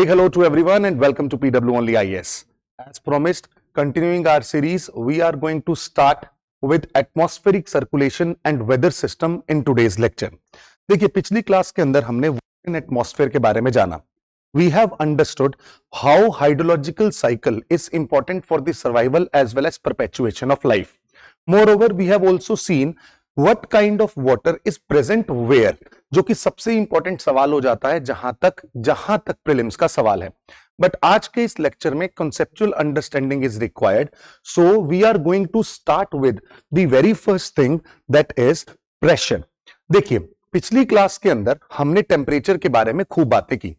Big hello to everyone and welcome to PW Only IAS. As promised, continuing our series, we are going to start with atmospheric circulation and weather system in today's lecture. देखिए पिछली class के अंदर हमने इन atmosphere के बारे में जाना. We have understood how hydrological cycle is important for the survival as well as perpetuation of life. Moreover, we have also seen what kind of water is present where, जो कि सबसे इंपॉर्टेंट सवाल हो जाता है जहां तक प्रीलिम्स का सवाल है. बट आज के इस लेक्चर में conceptual understanding is required. So we are going to start with the very first thing, that is pressure. देखिए पिछली क्लास के अंदर हमने टेम्परेचर के बारे में खूब बातें की.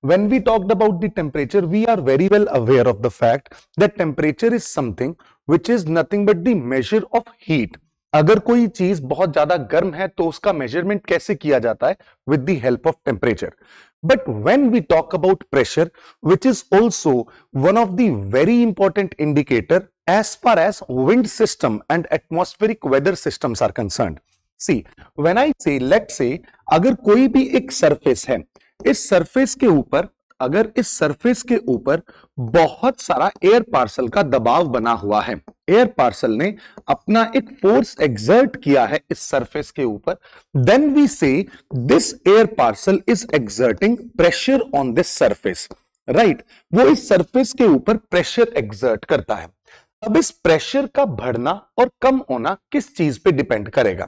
When we talked about the temperature, we are very well aware of the fact that temperature is something which is nothing but the measure of heat. अगर कोई चीज बहुत ज्यादा गर्म है तो उसका मेजरमेंट कैसे किया जाता है? With the help of temperature. But when we talk about pressure, which is also one of the very important indicator as far as wind system and atmospheric weather systems are concerned. See when I say, let's से, अगर कोई भी एक surface है, इस surface के ऊपर, अगर इस सरफेस के ऊपर बहुत सारा एयर पार्सल का दबाव बना हुआ है, एयर पार्सल ने अपना एक फोर्स एक्सर्ट किया है इस सरफेस के ऊपर, then we say this air parcel is exerting pressure on this surface. Right, वो इस सरफेस के ऊपर प्रेशर एक्सर्ट करता है. अब इस प्रेशर का बढ़ना और कम होना किस चीज पे डिपेंड करेगा?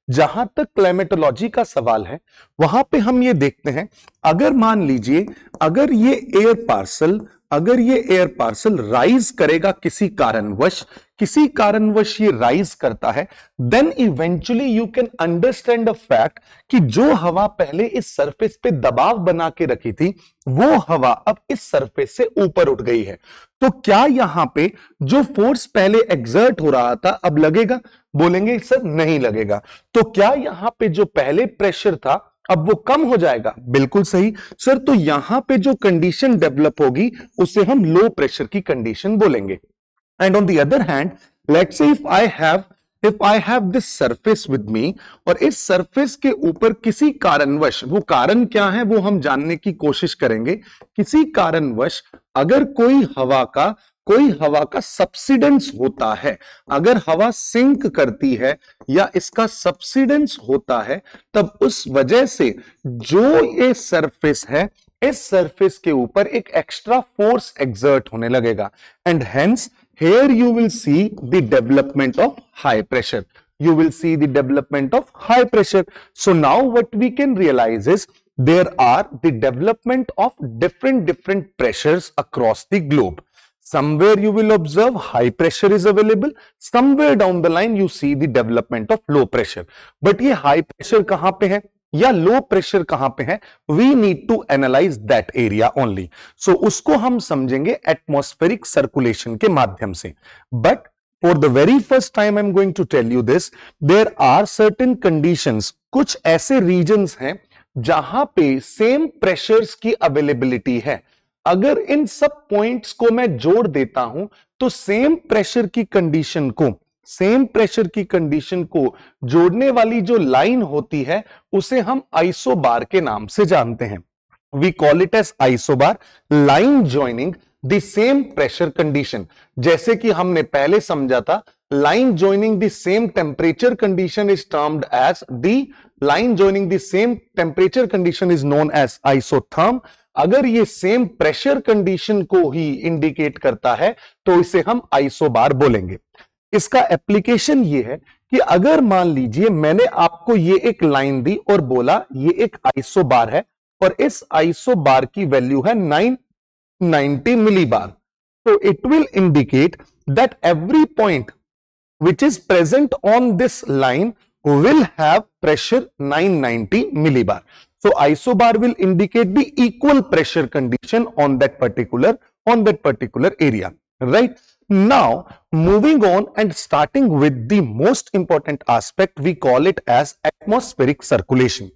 जहां तक क्लाइमेटोलॉजी का सवाल है वहां पे हम ये देखते हैं, अगर मान लीजिए अगर ये एयर पार्सल राइज करेगा किसी कारणवश ये राइज करता है, then eventually you can understand the fact कि जो हवा पहले इस सरफेस पे दबाव बना के रखी थी, वो हवा अब इस सरफेस से ऊपर उठ गई है. तो क्या यहां पे जो फोर्स पहले एक्सर्ट हो रहा था अब लगेगा? बोलेंगे सर नहीं लगेगा. तो क्या यहां पे जो पहले प्रेशर था अब वो कम हो जाएगा? बिल्कुल सही सर. तो यहां पे जो कंडीशन डेवलप होगी उसे हम लो प्रेशर की कंडीशन बोलेंगे. And on the other hand, let's say if I have this surface with me, और इस सरफेस के ऊपर किसी कारणवश, वो कारण क्या है वो हम जानने की कोशिश करेंगे, किसी कारणवश अगर कोई हवा का सब्सिडेंस होता है, अगर हवा सिंक करती है या इसका सब्सिडेंस होता है, तब उस वजह से जो ये सरफेस है, इस सरफेस के ऊपर एक एक्स्ट्रा फोर्स एक्सर्ट होने लगेगा. And hence here you will see the development of high pressure. You will see the development of high pressure. So now what we can realize is there are the development of different pressures across the globe. Somewhere you will observe high pressure is available. Somewhere down the line you see the development of low pressure. But ये high pressure कहां पे है या low pressure कहां पे है? We need to analyse that area only. So उसको हम समझेंगे एटमॉस्फेरिक सर्कुलेशन के माध्यम से. But for the very first time I am going to tell you this, there are certain conditions, कुछ ऐसे रीजन्स हैं जहां पे सेम प्रेशर्स की अवेलेबिलिटी है. अगर इन सब पॉइंट्स को मैं जोड़ देता हूं तो सेम प्रेशर की कंडीशन को जोड़ने वाली जो लाइन होती है उसे हम आइसोबार के नाम से जानते हैं. We call it as isobar, line joining the same pressure condition. जैसे कि हमने पहले समझा था, line joining the same temperature condition is termed as the line joining the same temperature condition is known as isotherm. अगर ये same pressure condition को ही indicate करता है तो इसे हम आइसोबार बोलेंगे. इसका एप्लीकेशन ये है कि अगर मान लीजिए मैंने आपको ये एक लाइन दी और बोला ये एक आइसोबार है और इस आइसोबार की वैल्यू है 990 मिलीबार, तो it will indicate that every point which is present on this line will have pressure 990 millibar. So isobar will indicate the equal pressure condition on that particular area. Right? Now, moving on and starting with the most important aspect, we call it as atmospheric circulation.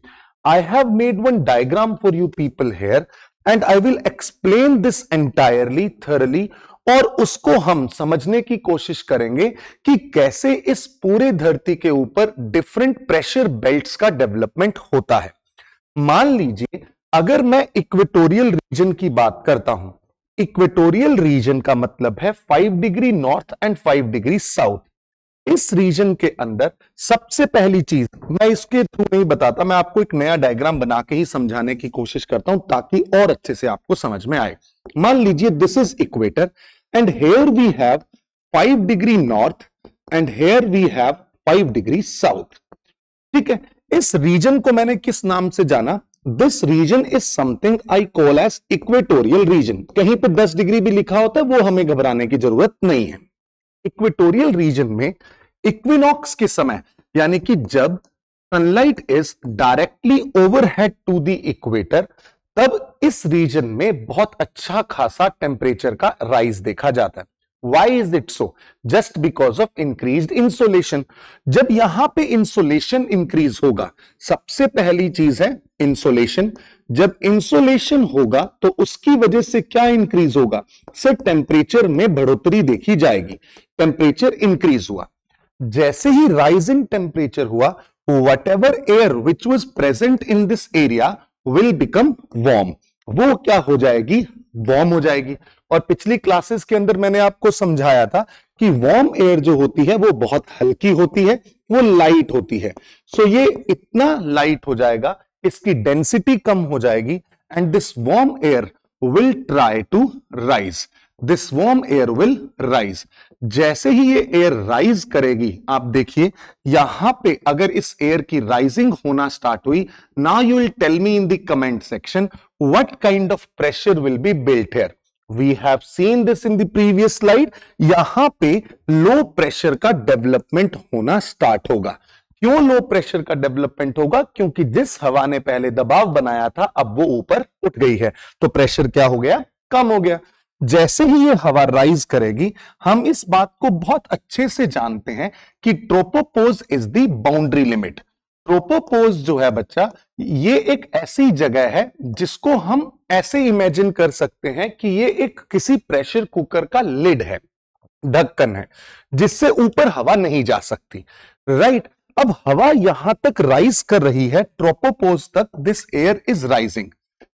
I have made one diagram for you people here and I will explain this entirely, thoroughly, और उसको हम समझने की कोशिश करेंगे कि कैसे इस पूरे धरती के ऊपर डिफरेंट प्रेशर बेल्ट्स का डेवलपमेंट होता है. मान लीजिए अगर मैं इक्वेटोरियल रीजन की बात करता हूं, इक्वेटोरियल रीजन का मतलब है 5 degree north and 5 degree south. इस रीजन के अंदर सबसे पहली चीज, मैं इसके थ्रू नहीं बताता, मैं आपको एक नया डायग्राम बना के ही समझाने की कोशिश करता हूं ताकि और अच्छे से आपको समझ में आए। मान लीजिए this is equator and here we have 5 degree north and here we have 5 degree south. ठीक है, इस रीजन को मैंने किस नाम से जाना? This region is something I call as equatorial region. कहीं पे 10 डिग्री भी लिखा होता है, वो हमें घबराने की जरूरत नहीं है। इक्वेटोरियल रीजन में इक्विनॉक्स के समय, यानी कि जब sunlight is directly overhead to the equator, तब इस रीजन में बहुत अच्छा खासा टेम्परेचर का राइज देखा जाता है। Why is it so? Just because of increased insolation. जब यहां पे इंसोलेशन इंक्रीज होगा, सबसे पहली चीज है इंसोलेशन। जब इंसोलेशन होगा तो उसकी वजह से क्या इंक्रीज होगा? सर, टेम्परेचर में बढ़ोतरी देखी जाएगी। टेम्परेचर इंक्रीज हुआ, जैसे ही राइजिंग टेम्परेचर हुआ, whatever air which was present in this area will become warm. वो क्या हो जाएगी? वार्म हो जाएगी। और पिछली क्लासेस के अंदर मैंने आपको समझाया था कि वार्म एयर जो होती है वो बहुत हल्की होती है, वो लाइट होती है। सो ये इतना लाइट हो जाएगा, इसकी डेंसिटी कम हो जाएगी and this warm air will try to rise. This warm air will rise. जैसे ही ये एयर राइज करेगी, आप देखिए यहां पे अगर इस एयर की राइजिंग होना स्टार्ट हुई, now you will tell me in the comment section what kind of pressure will be built here. We have seen this in the previous slide. यहां पे लो प्रेशर का डेवलपमेंट होना start होगा। क्यों लो pressure का development होगा? क्योंकि जिस हवा ने पहले दबाव बनाया था, अब वो ऊपर उठ गई है, तो प्रेशर क्या हो गया? कम हो गया। जैसे ही ये हवा राइज करेगी, हम इस बात को बहुत अच्छे से जानते हैं कि ट्रोपोपोज इज द बाउंड्री लिमिट। ट्रोपोपोज जो है बच्चा, ये एक ऐसी जगह है जिसको हम ऐसे इमेजिन कर सकते हैं कि ये एक किसी प्रेशर कुकर का लिड है, ढक्कन है, जिससे ऊपर हवा नहीं जा सकती। राइट? अब हवा यहां तक राइज कर रही है, ट्रोपोपोज तक दिस एयर इज राइजिंग।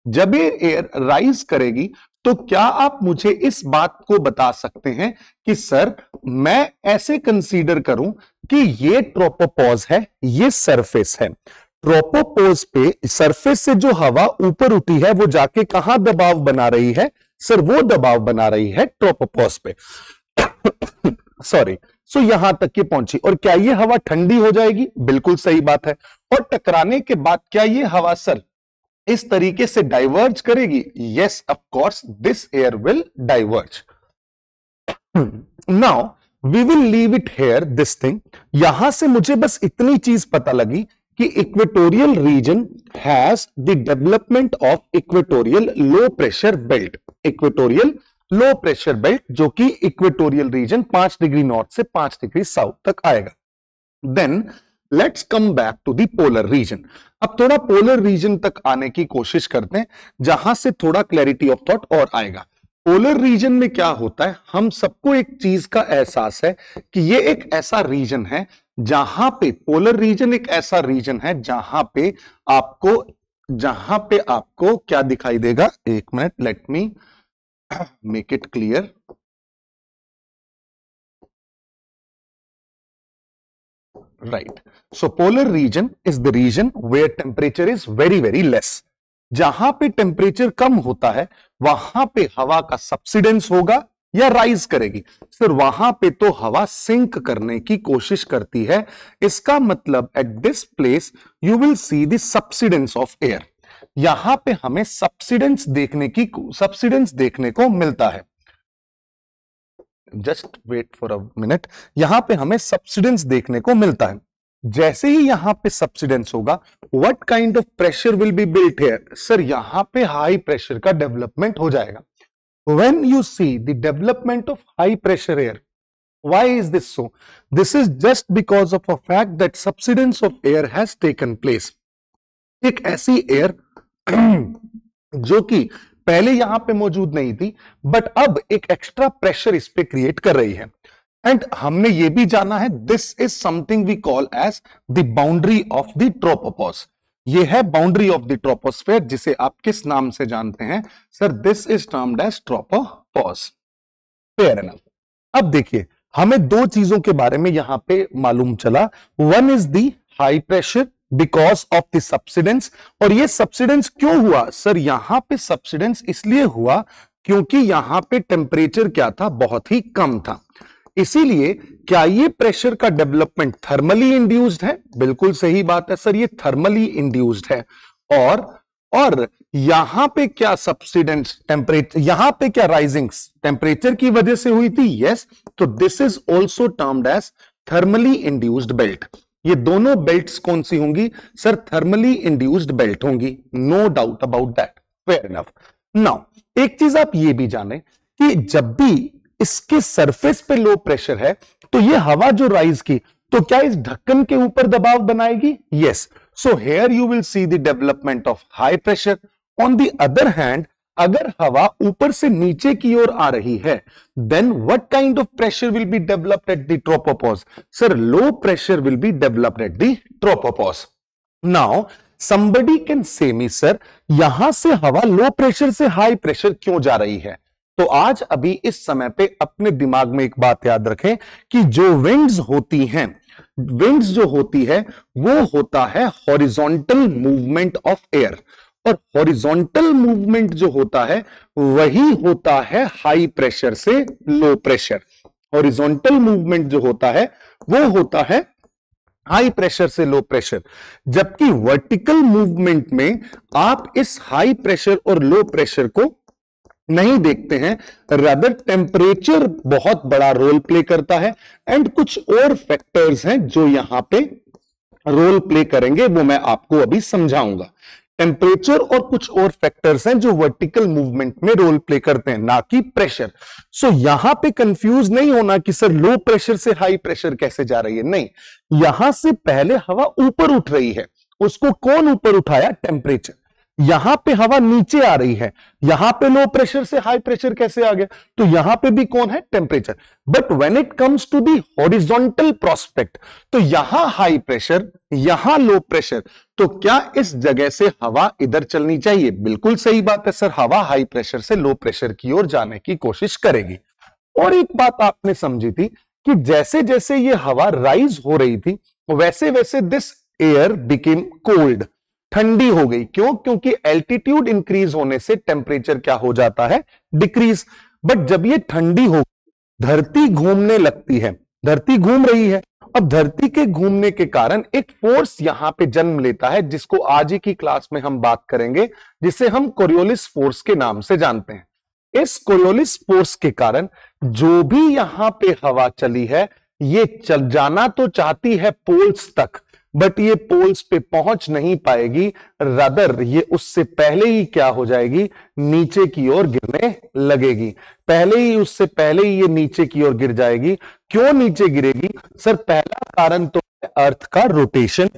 जब ये एयर राइज करेगी तो क्या आप मुझे इस बात को बता सकते हैं कि सर, मैं ऐसे कंसीडर करूं कि ये ट्रोपोपॉज है, ये सरफेस है। ट्रोपोपोज पे सरफेस से जो हवा ऊपर उठी है, वो जाके कहां दबाव बना रही है? सर, वो दबाव बना रही है ट्रोपोपॉज पे। सॉरी। सो यहां तक ये पहुंची, और क्या ये हवा ठंडी हो जाएगी? बिल्कुल सही बात है। और टकराने के बाद क्या ये हवा सर इस तरीके से डाइवर्ज करेगी? Yes, of course, this air will diverge. Now we will leave it here, this thing. यहां से मुझे बस इतनी चीज पता लगी कि equatorial region has the development of equatorial low pressure belt. Equatorial low pressure belt, जो कि इक्वेटोरियल रीजन 5 डिग्री नॉर्थ से 5 डिग्री साउथ तक आएगा। Then let's come back to the polar region. अब थोड़ा पोलर रीजन तक आने की कोशिश करते हैं, जहां से थोड़ा क्लैरिटी ऑफ थॉट और आएगा। पोलर रीजन में क्या होता है? हम सबको एक चीज का एहसास है कि ये एक ऐसा रीजन है जहां पे, पोलर रीजन एक ऐसा रीजन है जहां पे आपको क्या दिखाई देगा? एक minute, let me make it clear. Right. So polar region is the region where temperature is very very less. जहां पे टेम्परेचर कम होता है, वहां पे हवा का सब्सिडेंस होगा या राइज करेगी? सर, वहां पे तो हवा सिंक करने की कोशिश करती है। इसका मतलब at this place you will see the subsidence of air. यहां पे हमें सब्सिडेंस देखने को मिलता है। Just wait for a minute. यहां पे हमें सब्सिडेंस देखने को मिलता है। जैसे ही यहां पे सब्सिडेंस होगा, what kind of pressure will be built here? Sir, यहां पे हाई प्रेशर का डेवलपमेंट हो जाएगा। When you see the development of high pressure air, why is this so? This is just because of a fact that subsidence of air has taken place. एक ऐसी air जो कि पहले यहां पे मौजूद नहीं थी, बट अब एक एक्स्ट्रा प्रेशर इस पे क्रिएट कर रही है। एंड हमने ये भी जाना है, this is something we call as the boundary of the tropopause. ये है बाउंड्री ऑफ द ट्रोपोस्फेयर, जिसे आप किस नाम से जानते हैं sir? This is termed as tropopause. Fair enough. अब देखिए, हमें दो चीजों के बारे में यहां पे मालूम चला। One is the high pressure because of the subsidence. और ये सब्सिडेंस क्यों हुआ सर? यहां पे सब्सिडेंस इसलिए हुआ क्योंकि यहां पे टेम्परेचर क्या था? बहुत ही कम था। इसीलिए क्या ये प्रेशर का डेवलपमेंट थर्मली इंड्यूस्ड है? बिल्कुल सही बात है सर, ये थर्मली इंड्यूस्ड है। और यहां पे क्या सब्सिडेंस टेम्परेचर, यहां पे क्या राइजिंग टेम्परेचर की वजह से हुई थी? यस। तो this is also termed as thermally induced belt. ये दोनों बेल्ट्स कौन सी होंगी सर? थर्मली इंड्यूस्ड बेल्ट होंगी, no doubt about that. Fair enough. Now एक चीज आप ये भी जाने कि जब भी इसके सरफेस पे लो प्रेशर है तो ये हवा जो राइज की, तो क्या इस ढक्कन के ऊपर दबाव बनाएगी? Yes. So here you will see the development of high pressure. On the other hand, अगर हवा ऊपर से नीचे की ओर आ रही है, then what kind of pressure will be developed at the tropopause? Sir, low pressure will be developed at the tropopause. Now somebody can say me, sir, यहां से हवा लो प्रेशर से हाई प्रेशर क्यों जा रही है? तो आज अभी इस समय पे अपने दिमाग में एक बात याद रखें कि जो विंड्स होती हैं, विंड्स जो होती है वो होता है हॉरिजॉन्टल मूवमेंट ऑफ एयर। और हॉरिजॉन्टल मूवमेंट जो होता है वही होता है हाई प्रेशर से लो प्रेशर। हॉरिजॉन्टल मूवमेंट जो होता है वो होता है हाई प्रेशर से लो प्रेशर। जबकि वर्टिकल मूवमेंट में आप इस हाई प्रेशर और लो प्रेशर को नहीं देखते हैं, रादर टेम्परेचर बहुत बड़ा रोल प्ले करता है एंड कुछ और फैक्टर्स हैं जो यहां पे रोल प्ले करेंगे, वो मैं आपको अभी समझाऊंगा। टेम्परेचर और कुछ और फैक्टर्स हैं जो वर्टिकल मूवमेंट में रोल प्ले करते हैं, ना कि प्रेशर। सो यहां पे कंफ्यूज नहीं होना कि सर लो प्रेशर से हाई प्रेशर कैसे जा रही है। नहीं, यहां से पहले हवा ऊपर उठ रही है, उसको कौन ऊपर उठाया? टेम्परेचर। यहां पे हवा नीचे आ रही है, यहां पे लो प्रेशर से हाई प्रेशर कैसे आ गया? तो यहां पे भी कौन है? Temperature. But when it comes to the horizontal prospect, तो यहां हाई प्रेशर, यहां लो प्रेशर, तो क्या इस जगह से हवा इधर चलनी चाहिए? बिल्कुल सही बात है सर, हवा हाई प्रेशर से लो प्रेशर की ओर जाने की कोशिश करेगी। और एक बात आपने समझी थी कि जैसे जैसे ये हवा राइज हो रही थी वैसे वैसे दिस एयर बिकेम कोल्ड, ठंडी हो गई। क्यों? क्योंकि एल्टीट्यूड इंक्रीज होने से टेम्परेचर क्या हो जाता है? डिक्रीज। बट जब ये ठंडी हो, धरती घूमने लगती है, धरती घूम रही है। अब धरती के घूमने के कारण एक फोर्स यहां पे जन्म लेता है, जिसको आज ही की क्लास में हम बात करेंगे, जिसे हम कोरियोलिस फोर्स के नाम से जानते हैं। इस कोरियोलिस फोर्स के कारण जो भी यहां पे हवा चली है, ये चल जाना तो चाहती है पोल्स तक, बट ये पोल्स पे पहुंच नहीं पाएगी, रादर ये उससे पहले ही क्या हो जाएगी? नीचे की ओर गिरने लगेगी। उससे पहले ही ये नीचे की ओर गिर जाएगी। क्यों नीचे गिरेगी सर? पहला कारण तो है अर्थ का रोटेशन,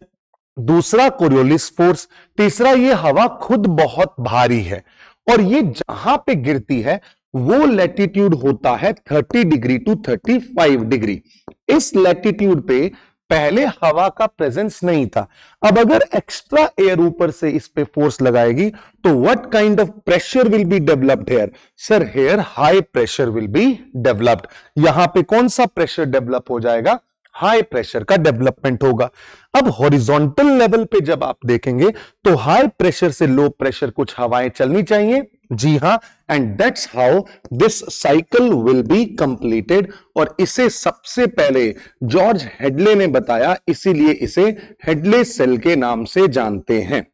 दूसरा कोरियोलिस फोर्स, तीसरा ये हवा खुद बहुत भारी है। और ये जहां पे गिरती है वो लैटिट्यूड होता है 30 डिग्री टू 35 डिग्री। इस लैटिट्यूड पे पहले हवा का प्रेजेंस नहीं था। अब अगर एक्स्ट्रा एयर ऊपर से इस पे फोर्स लगाएगी तो what kind of pressure will be developed here? Sir, here high pressure will be developed. यहां पे कौन सा प्रेशर डेवलप हो जाएगा? हाई प्रेशर का डेवलपमेंट होगा। अब हॉरिजॉन्टल लेवल पे जब आप देखेंगे तो हाई प्रेशर से लो प्रेशर कुछ हवाएं चलनी चाहिए। जी हां, and that's how this cycle will be completed. और इसे सबसे पहले जॉर्ज हेडले ने बताया, इसीलिए इसे हेडले सेल के नाम से जानते हैं।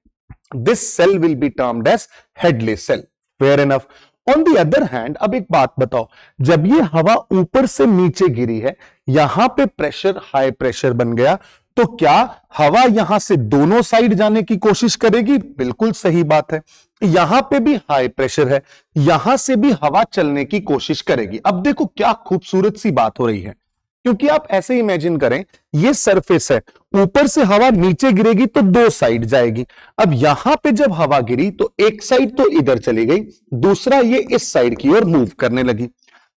This cell will be termed as Hadley cell. Fair enough. On the other hand, अब एक बात बताओ, जब ये हवा ऊपर से नीचे गिरी है, यहां पे प्रेशर हाई प्रेशर बन गया, तो क्या हवा यहां से दोनों साइड जाने की कोशिश करेगी? बिल्कुल सही बात है। यहां पे भी हाई प्रेशर है, यहां से भी हवा चलने की कोशिश करेगी। अब देखो क्या खूबसूरत सी बात हो रही है, क्योंकि आप ऐसे इमेजिन करें, ये सरफेस है, ऊपर से हवा नीचे गिरेगी तो दो साइड जाएगी। अब यहां पे जब हवा गिरी तो एक साइड तो इधर चली गई, दूसरा ये इस साइड की ओर मूव करने लगी।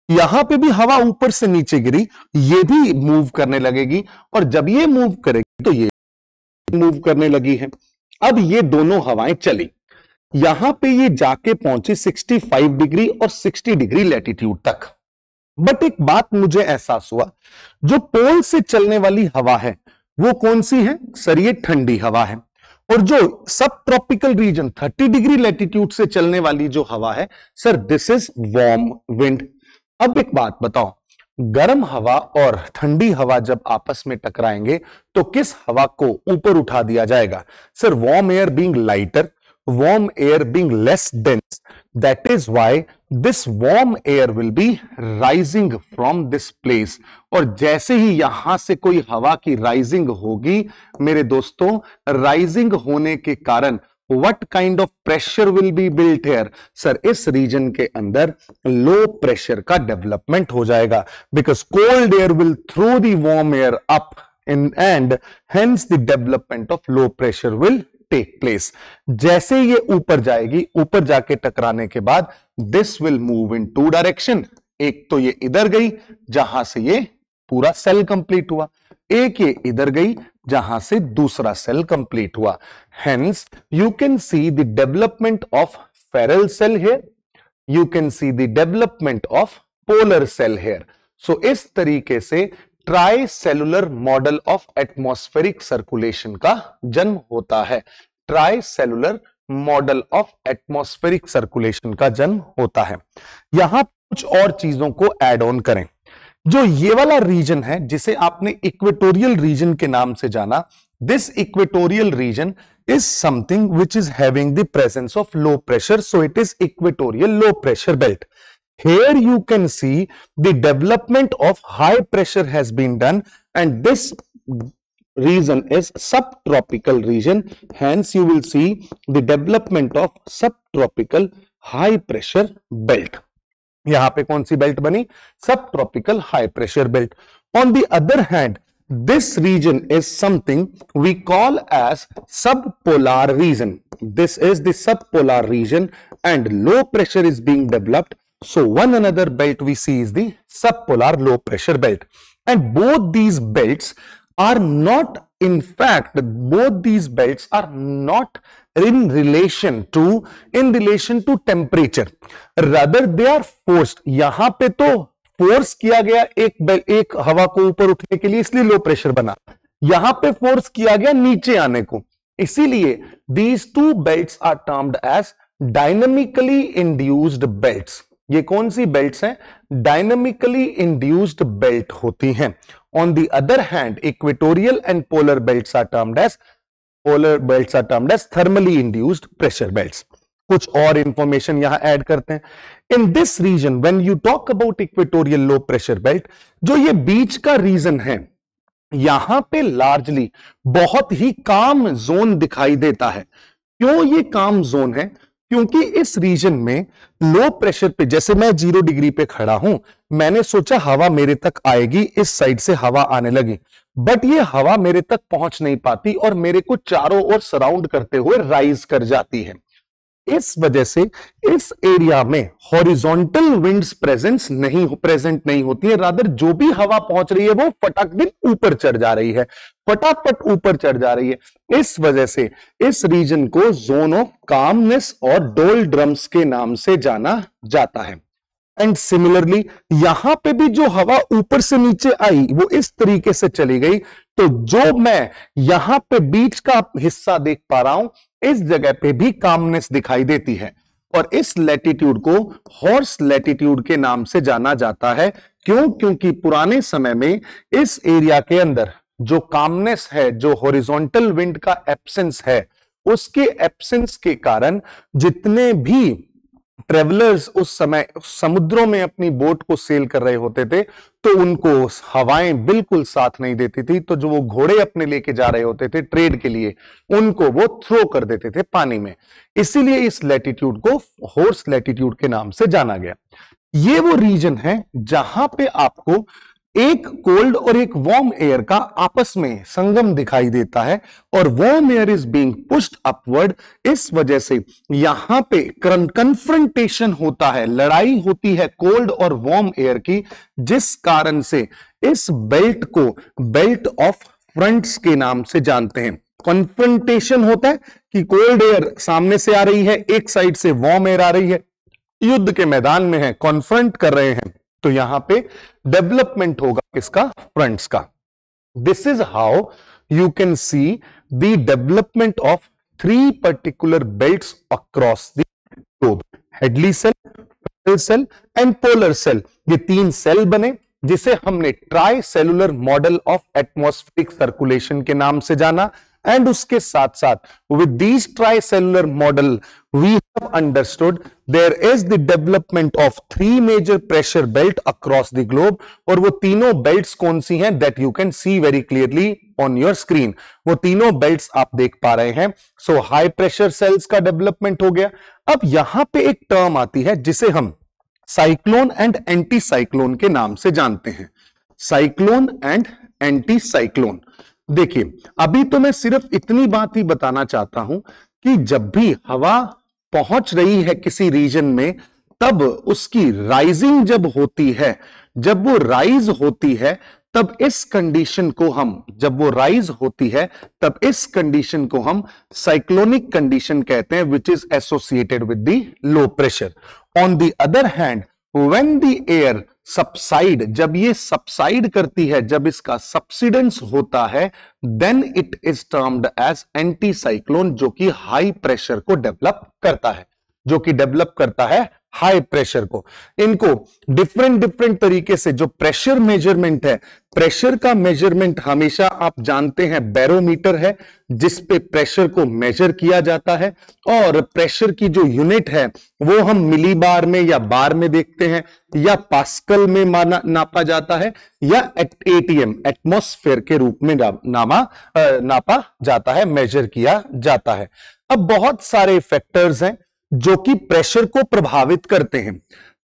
यहां पे भी हवा ऊपर से नीचे गिरी, ये भी मूव करने लगेगी, और जब ये मूव करेगी तो ये मूव करने लगी है। अब ये दोनों हवाएं चली, यहां पे ये जाके पहुंची 65 डिग्री और 60 डिग्री लैटिट्यूड तक। बट एक बात मुझे एहसास हुआ, जो पोल से चलने वाली हवा है वो कौन सी है सर? ये ठंडी हवा है। और जो सब ट्रॉपिकल रीजन 30 डिग्री लैटिट्यूड से चलने वाली जो हवा है sir, this is warm wind. अब एक बात बताओ, गर्म हवा और ठंडी हवा जब आपस में टकराएंगे तो किस हवा को ऊपर उठा दिया जाएगा sir? Warm air being lighter, warm air being less dense, that is why this warm air will be rising from this place। और जैसे ही यहां से कोई हवा की राइजिंग होगी मेरे दोस्तों, राइजिंग होने के कारण what kind of pressure will be built here sir? इस रीजन के अंदर लो प्रेशर का डेवलपमेंट हो जाएगा, because cold air will throw the warm air up and hence the development of low pressure will take place. जैसे ये ऊपर जाएगी, ऊपर जाके टकराने के बाद this will move in two direction. एक तो ये इधर गई जहां से ये पूरा सेल कंप्लीट हुआ, एक ये इधर गई जहां से दूसरा सेल कंप्लीट हुआ। Hence you can see the development of Ferrel cell here, you can see the development of polar cell here. So इस तरीके से tri cellular model of atmospheric circulation का जन्म होता है। Tri cellular model of atmospheric circulation का जन्म होता है। यहां कुछ और चीजों को ऐड ऑन करें। जो ये वाला रीजन है जिसे आपने इक्वेटोरियल रीजन के नाम से जाना, this equatorial region is something which is having the presence of low pressure, so it is equatorial low pressure belt. Here you can see the development of high pressure has been done, and this region is subtropical region, hence you will see the development of subtropical high pressure belt. यहां पे कौन सी belt बनी? Subtropical high pressure belt. On the other hand this region is something we call as subpolar region. This is the subpolar region and low pressure is being developed. So one another belt we see is the subpolar low pressure belt, and both these belts are not, in fact both these belts are not in relation to temperature, rather they are forced। यहां पे तो force किया गया एक हवा को ऊपर उठने के लिए, इसलिए लो प्रेशर बना। यहां पे फोर्स किया गया नीचे आने को, इसीलिए these two belts are termed as dynamically induced belts. ये कौन सी बेल्ट्स हैं? डायनामिकली इंड्यूस्ड बेल्ट होती हैं। On the other hand equatorial and polar belts are termed as thermally induced pressure belts. कुछ और इंफॉर्मेशन यहां ऐड करते हैं। In this region when you talk about equatorial low pressure belt, जो ये बीच का रीजन है, यहां पे लार्जली बहुत ही काम जोन दिखाई देता है। क्यों ये काम जोन है? क्योंकि इस रीजन में लो प्रेशर पे, जैसे मैं 0 डिग्री पे खड़ा हूं, मैंने सोचा हवा मेरे तक आएगी, इस साइड से हवा आने लगी, बट ये हवा मेरे तक पहुंच नहीं पाती और मेरे को चारों ओर सराउंड करते हुए राइज कर जाती है। इस वजह से इस एरिया में हॉरिजॉन्टल विंड्स प्रेजेंट नहीं होती है, रादर जो भी हवा पहुंच रही है वो फटाक दिन ऊपर चढ़ जा रही है, फटाफट ऊपर चढ़ जा रही है। इस वजह से इस रीजन को जोन ऑफ कामनेस और डोल ड्रम्स के नाम से जाना जाता है। एंड सिमिलरली यहां पे भी जो हवा ऊपर से नीचे आई वो इस तरीके से चली गई, तो जो मैं यहां पे बीच का हिस्सा देख पा रहा हूं, इस जगह पे भी कामनेस दिखाई देती है, और इस लैटिट्यूड को हॉर्स लैटिट्यूड के नाम से जाना जाता है। क्यों? क्योंकि पुराने समय में इस एरिया के अंदर जो कामनेस है, जो हॉरिजॉन्टल विंड का एब्सेंस है, उसके एब्सेंस के कारण जितने भी ट्रेवलर्स उस समय समुद्रों में अपनी बोट को सेल कर रहे होते थे, तो उनको हवाएं बिल्कुल साथ नहीं देती थी, तो जो वो घोड़े अपने लेके जा रहे होते थे ट्रेड के लिए, उनको वो थ्रो कर देते थे पानी में। इसीलिए इस लैटिट्यूड को हॉर्स लैटिट्यूड के नाम से जाना गया। ये वो रीजन है जहां पे आपको एक कोल्ड और एक वार्म एयर का आपस में संगम दिखाई देता है, और warm air is being pushed upward. इस वजह से यहां पे कन्फ्रंटेशन होता है, लड़ाई होती है कोल्ड और वार्म एयर की, जिस कारण से इस बेल्ट को बेल्ट ऑफ फ्रंट्स के नाम से जानते हैं। कॉन्फ्रंटेशन होता है कि कोल्ड एयर सामने से आ रही है, एक साइड से वार्म एयर आ रही है, युद्ध के मैदान में है, कॉन्फ्रंट कर रहे हैं, तो यहां पे डेवलपमेंट होगा किसका? फ्रंट्स का। This is how you can see the development of 3 particular belts across the globe. Hadley cell, Ferrel cell and polar cell, ये 3 सेल बने जिसे हमने try cellular model of atmospheric circulation के नाम से जाना। एंड उसके साथ साथ with these tricellular model we have understood there is the development of 3 major pressure belt across the globe। और वो तीनों belts कौन सी हैं? that you can see very clearly on your screen। वो तीनों belts आप देख पा रहे हैं। so high pressure cells का development हो गया। अब यहां पे एक टर्म आती है जिसे हम साइक्लोन एंड एंटी साइक्लोन के नाम से जानते हैं। Cyclone and anti cyclone. देखिए, अभी तो मैं सिर्फ इतनी बात ही बताना चाहता हूं कि जब भी हवा पहुंच रही है किसी रीजन में, तब उसकी राइजिंग जब होती है, जब वो राइज होती है, तब इस कंडीशन को हम, जब वो राइज होती है तब इस कंडीशन को हम साइक्लोनिक कंडीशन कहते हैं, which is associated with the low pressure. On the other hand when the air subside, जब ये सबसाइड करती है, जब इसका सबसिडेंस होता है, then it is termed as anticyclone, जो कि हाई प्रेशर को डेवलप करता है, जो कि डेवलप करता है हाई प्रेशर को। इनको डिफरेंट तरीके से जो प्रेशर मेजरमेंट है, प्रेशर का मेजरमेंट हमेशा आप जानते हैं बैरोमीटर है, जिस पे प्रेशर को मेजर किया जाता है, और प्रेशर की जो यूनिट है वो हम मिली बार में या बार में देखते हैं, या पास्कल में नापा जाता है, या एटीएम एटमॉस्फेयर के रूप में नापा जाता है, मेजर किया जाता है। अब बहुत सारे फैक्टर्स हैं जो कि प्रेशर को प्रभावित करते हैं।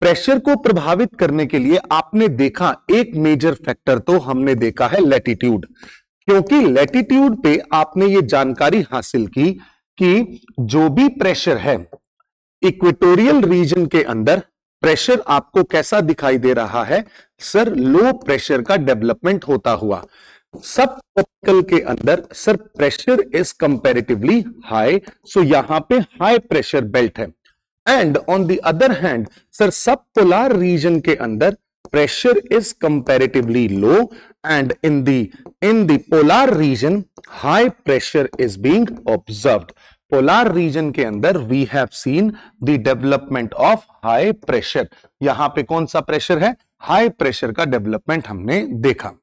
प्रेशर को प्रभावित करने के लिए आपने देखा एक मेजर फैक्टर तो हमने देखा है लैटिट्यूड, क्योंकि लैटिट्यूड पे आपने ये जानकारी हासिल की कि जो भी प्रेशर है इक्वेटोरियल रीजन के अंदर, प्रेशर आपको कैसा दिखाई दे रहा है सर? लो प्रेशर का डेवलपमेंट होता हुआ। सब ट्रॉपिकल के अंदर sir pressure is comparatively high, so यहां पे हाई प्रेशर बेल्ट है। And on the other hand sir subpolar region के अंदर pressure is comparatively low, and in the polar region high pressure is being observed. Polar region के अंदर we have seen the development of high pressure. यहां पे कौन सा pressure है? High pressure का डेवलपमेंट हमने देखा,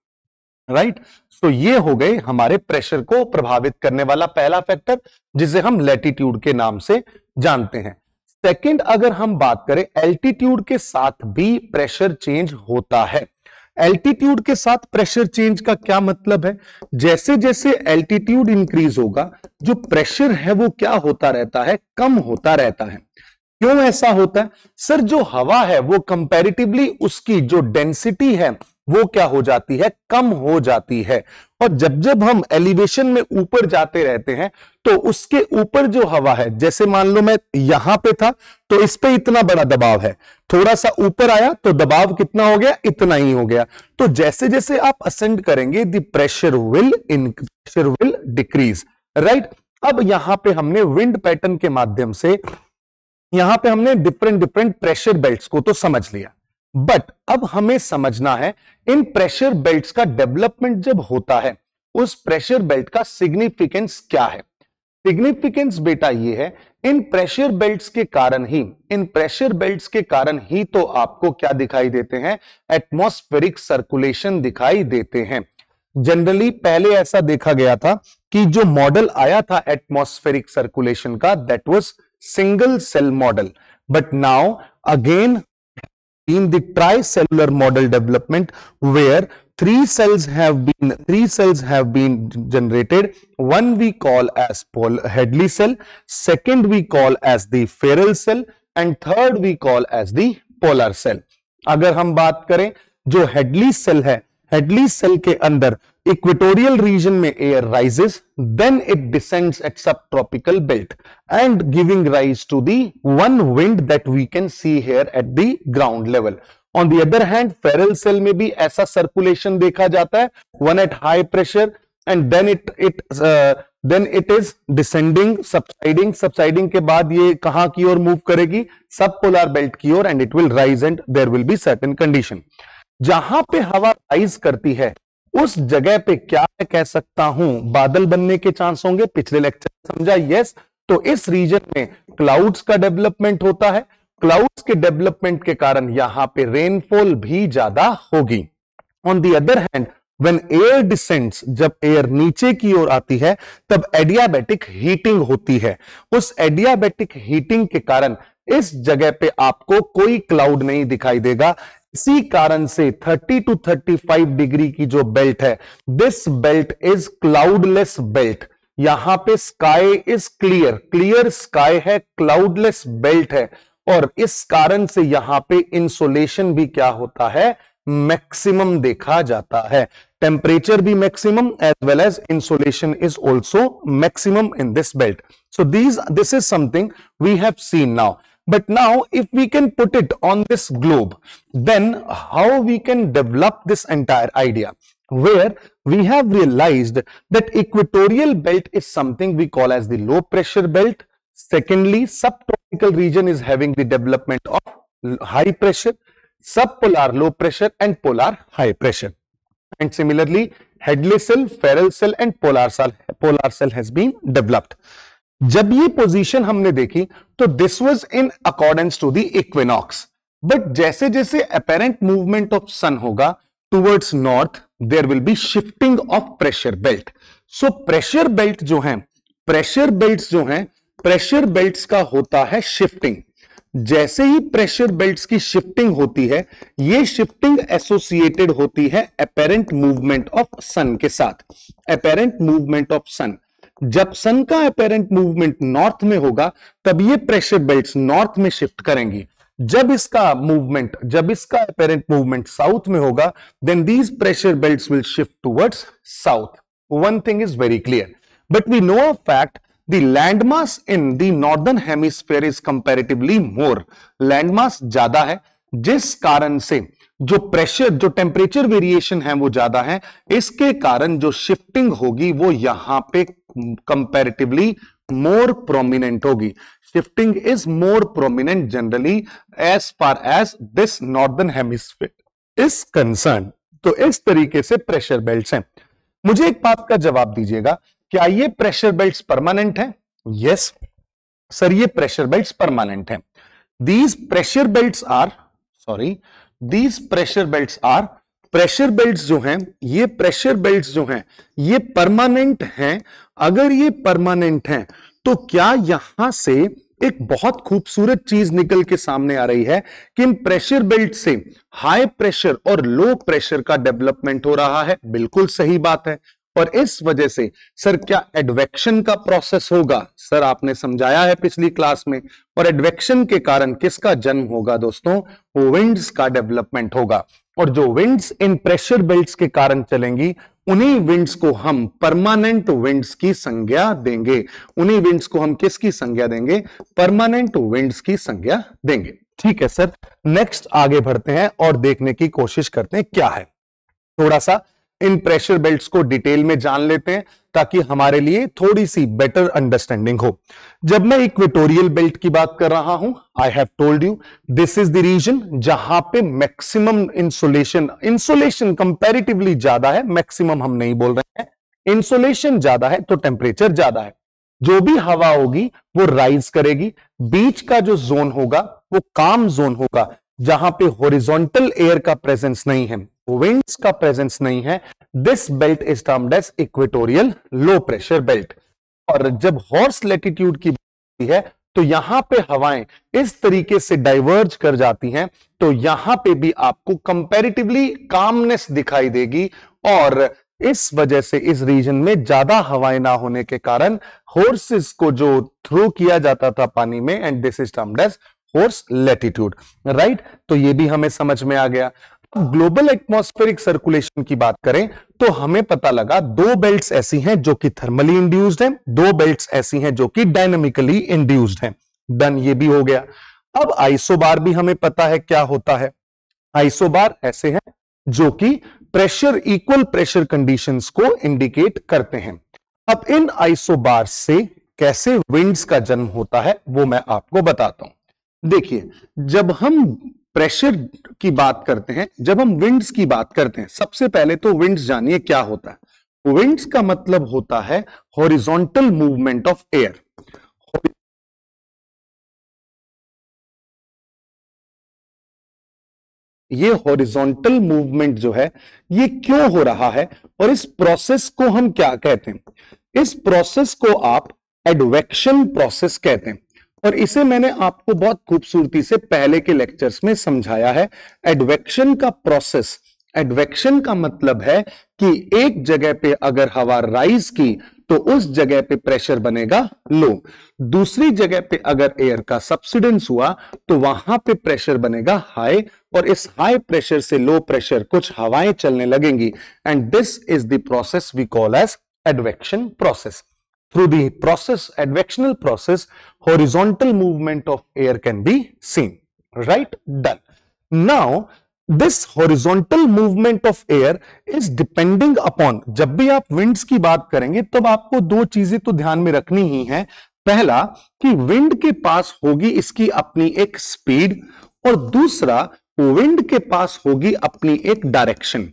राइट। तो ये हो गए हमारे प्रेशर को प्रभावित करने वाला पहला फैक्टर, जिसे हम लैटिट्यूड के नाम से जानते हैं। सेकंड, अगर हम बात करें, एल्टीट्यूड के साथ भी प्रेशर चेंज होता है। एल्टीट्यूड के साथ प्रेशर चेंज का क्या मतलब है? जैसे जैसे एल्टीट्यूड इंक्रीज होगा, जो प्रेशर है वो क्या होता रहता है? कम होता रहता है। क्यों ऐसा होता है सर? जो हवा है वो कंपैरेटिवली उसकी जो डेंसिटी है वो क्या हो जाती है? कम हो जाती है। और जब जब हम एलिवेशन में ऊपर जाते रहते हैं तो उसके ऊपर जो हवा है, जैसे मान लो मैं यहां पे था तो इस पे इतना बड़ा दबाव है, थोड़ा सा ऊपर आया तो दबाव कितना हो गया? इतना ही हो गया। तो जैसे जैसे आप असेंड करेंगे the pressure will decrease, right. अब यहां पे हमने विंड पैटर्न के माध्यम से यहां पे हमने डिफरेंट प्रेशर बेल्ट्स को तो समझ लिया, बट अब हमें समझना है इन प्रेशर बेल्ट्स का डेवलपमेंट जब होता है, उस प्रेशर बेल्ट का सिग्निफिकेंस क्या है? सिग्निफिकेंस बेटा ये है, इन प्रेशर बेल्ट्स के कारण ही तो आपको क्या दिखाई देते हैं? एटमॉस्फेरिक सर्कुलेशन दिखाई देते हैं। जनरली पहले ऐसा देखा गया था कि जो मॉडल आया था एटमॉस्फेरिक सर्कुलेशन का, that was single cell model, but now again in the tricellular model development where three cells have been generated. One we call as Hadley cell, second we call as the Ferrel cell, and third we call as the polar cell. अगर हम बात करें जो Hadley cell है, Hadley cell के अंदर equatorial region में air rises, then it descends at sub tropical belt and giving rise to the one wind that we can see here at the ground level. On the other hand Ferrel cell में भी ऐसा circulation देखा जाता है, one at high pressure and then it is descending, subsiding के बाद ये कहां की ओर मूव करेगी, सब पोलर बेल्ट की ओर, and it will rise and there will be certain condition. जहां पे हवा राइज करती है उस जगह पे क्या मैं कह सकता हूं, बादल बनने के चांस होंगे, पिछले लेक्चर समझा, यस। तो इस रीजन में क्लाउड्स का डेवलपमेंट होता है, क्लाउड्स के डेवलपमेंट के कारण यहां पे रेनफॉल भी ज्यादा होगी। On the other hand when air descends, जब एयर नीचे की ओर आती है तब एडियाबैटिक हीटिंग होती है। उस एडियाबैटिक हीटिंग के कारण इस जगह पे आपको कोई क्लाउड नहीं दिखाई देगा। इसी कारण से 30 to 35 डिग्री की जो बेल्ट है, this belt is cloudless belt. यहां पे स्काई इज क्लियर स्काई है, क्लाउडलेस बेल्ट है, और इस कारण से यहां पे इंसोलेशन भी क्या होता है, मैक्सिमम देखा जाता है। टेम्परेचर भी maximum as well as insolation is also maximum in this belt. So this is something we have seen now. But now if we can put it on this globe, then how we can develop this entire idea, where we have realized that equatorial belt is something we call as the low pressure belt. Secondly, subtropical region is having the development of high pressure, subpolar low pressure and polar high pressure. And similarly, Hadley cell, Ferrel cell and polar cell has been developed. जब ये position हमने देखी तो this was in accordance to the equinox, but जैसे जैसे apparent movement of sun होगा towards north, there will be shifting of pressure belt. So pressure belt जो है, प्रेशर बेल्ट्स का होता है शिफ्टिंग। जैसे ही प्रेशर बेल्ट्स की शिफ्टिंग होती है, ये शिफ्टिंग एसोसिएटेड होती है अपेरेंट मूवमेंट ऑफ सन के साथ। अपेरेंट मूवमेंट ऑफ सन, जब सन का अपेरेंट मूवमेंट नॉर्थ में होगा तब ये प्रेशर बेल्ट्स नॉर्थ में शिफ्ट करेंगी। जब इसका अपेरेंट मूवमेंट साउथ में होगा, then these pressure belts will shift towards south. One thing is very clear, but we know a fact, the land mass in the northern hemisphere is comparatively more. Land mass ज्यादा है, जिस कारण से जो temperature variation है वो ज्यादा है। इसके कारण जो शिफ्टिंग होगी वो यहां पे कंपैरेटिवली मोर प्रोमिनेंट होगी। Shifting is more prominent generally as far as this northern hemisphere is concern. तो इस तरीके से प्रेशर बेल्ट्स हैं। मुझे एक बात का जवाब दीजिएगा, क्या ये प्रेशर बेल्ट्स परमानेंट हैं? यस सर, ये प्रेशर बेल्ट्स परमानेंट हैं। These pressure belts are pressure belts जो हैं, ये प्रेशर बेल्ट्स जो हैं ये परमानेंट हैं। अगर ये परमानेंट हैं तो क्या यहां से एक बहुत खूबसूरत चीज निकल के सामने आ रही है कि इन प्रेशर बेल्ट से हाई प्रेशर और लो प्रेशर का डेवलपमेंट हो रहा है। बिल्कुल सही बात है। और इस वजह से सर क्या एडवेक्शन का प्रोसेस होगा? सर आपने समझाया है पिछली क्लास में। और एडवेक्शन के कारण किसका जन्म होगा दोस्तों? विंड्स का डेवलपमेंट होगा। और जो विंड्स इन प्रेशर बेल्ट्स के कारण चलेंगी, उन्हीं विंड्स को हम परमानेंट विंड्स की संज्ञा देंगे। उन्हीं विंड्स को हम किसकी संज्ञा देंगे? परमानेंट विंड्स की संज्ञा देंगे। ठीक है सर, नेक्स्ट आगे बढ़ते हैं और देखने की कोशिश करते हैं क्या है। थोड़ा सा इन प्रेशर बेल्ट्स को डिटेल में जान लेते हैं ताकि हमारे लिए थोड़ी सी बेटर अंडरस्टैंडिंग हो। जब मैं इक्वेटोरियल बेल्ट की बात कर रहा हूं, I have told you this is the region जहां पे मैक्सिमम इंसोलेशन कंपैरेटिवली ज्यादा है। मैक्सिमम हम नहीं बोल रहे हैं, इंसोलेशन ज्यादा है तो टेम्परेचर ज्यादा है। जो भी हवा होगी वो राइज करेगी। बीच का जो जोन होगा वो काम जोन होगा, जहां पे हॉरिजॉन्टल एयर का प्रेजेंस नहीं है, विंड्स का प्रेजेंस नहीं है। This belt is termed as equatorial low pressure belt. और जब हॉर्स लैटिट्यूड की बात होती है तो यहां पे हवाएं इस तरीके से डाइवर्ज कर जाती हैं, तो यहां पे भी आपको कंपैरेटिवली कामनेस दिखाई देगी। और इस वजह से इस रीजन में ज्यादा हवाएं ना होने के कारण हॉर्सेस को जो थ्रो किया जाता था पानी में, and this is termed as horse latitude. Right, तो ये भी हमें समझ में आ गया। ग्लोबल एटमॉस्फेरिक सर्कुलेशन की बात करें तो हमें पता लगा दो बेल्ट्स ऐसी हैं जो कि थर्मली इंड्यूस्ड हैं, दो बेल्ट्स ऐसी हैं जो कि डायनामिकली इंड्यूस्ड हैं। डन, ये भी हो गया। अब आइसोबार भी हमें पता है क्या होता है। आइसोबार ऐसे हैं जो कि प्रेशर, इक्वल प्रेशर कंडीशंस को इंडिकेट करते हैं। अब इन आइसोबार से कैसे विंड्स का जन्म होता है वो मैं आपको बताता हूं। देखिए, जब हम प्रेशर की बात करते हैं, जब हम विंड्स की बात करते हैं, सबसे पहले तो विंड्स जानिए क्या होता है। विंड्स का मतलब होता है हॉरिजॉन्टल मूवमेंट ऑफ एयर। ये हॉरिजॉन्टल मूवमेंट जो है ये क्यों हो रहा है और इस प्रोसेस को हम क्या कहते हैं? इस प्रोसेस को आप एडवेक्शन प्रोसेस कहते हैं और इसे मैंने आपको बहुत खूबसूरती से पहले के लेक्चर्स में समझाया है। एडवेक्शन का प्रोसेस, एडवेक्शन का मतलब है कि एक जगह पे अगर हवा राइज की तो उस जगह पे प्रेशर बनेगा लो, दूसरी जगह पे अगर एयर का सबसिडेंस हुआ तो वहां पे प्रेशर बनेगा हाई और इस हाई प्रेशर से लो प्रेशर कुछ हवाएं चलने लगेंगी and this is the process we call as advection process. Through the process, advectional process, horizontal movement of air can be seen. Right? Done. Now, this horizontal movement of air is depending upon, जब भी आप winds की बात करेंगे तब आपको दो चीजें तो ध्यान में रखनी ही है। पहला कि विंड के पास होगी इसकी अपनी एक स्पीड और दूसरा विंड के पास होगी अपनी एक डायरेक्शन।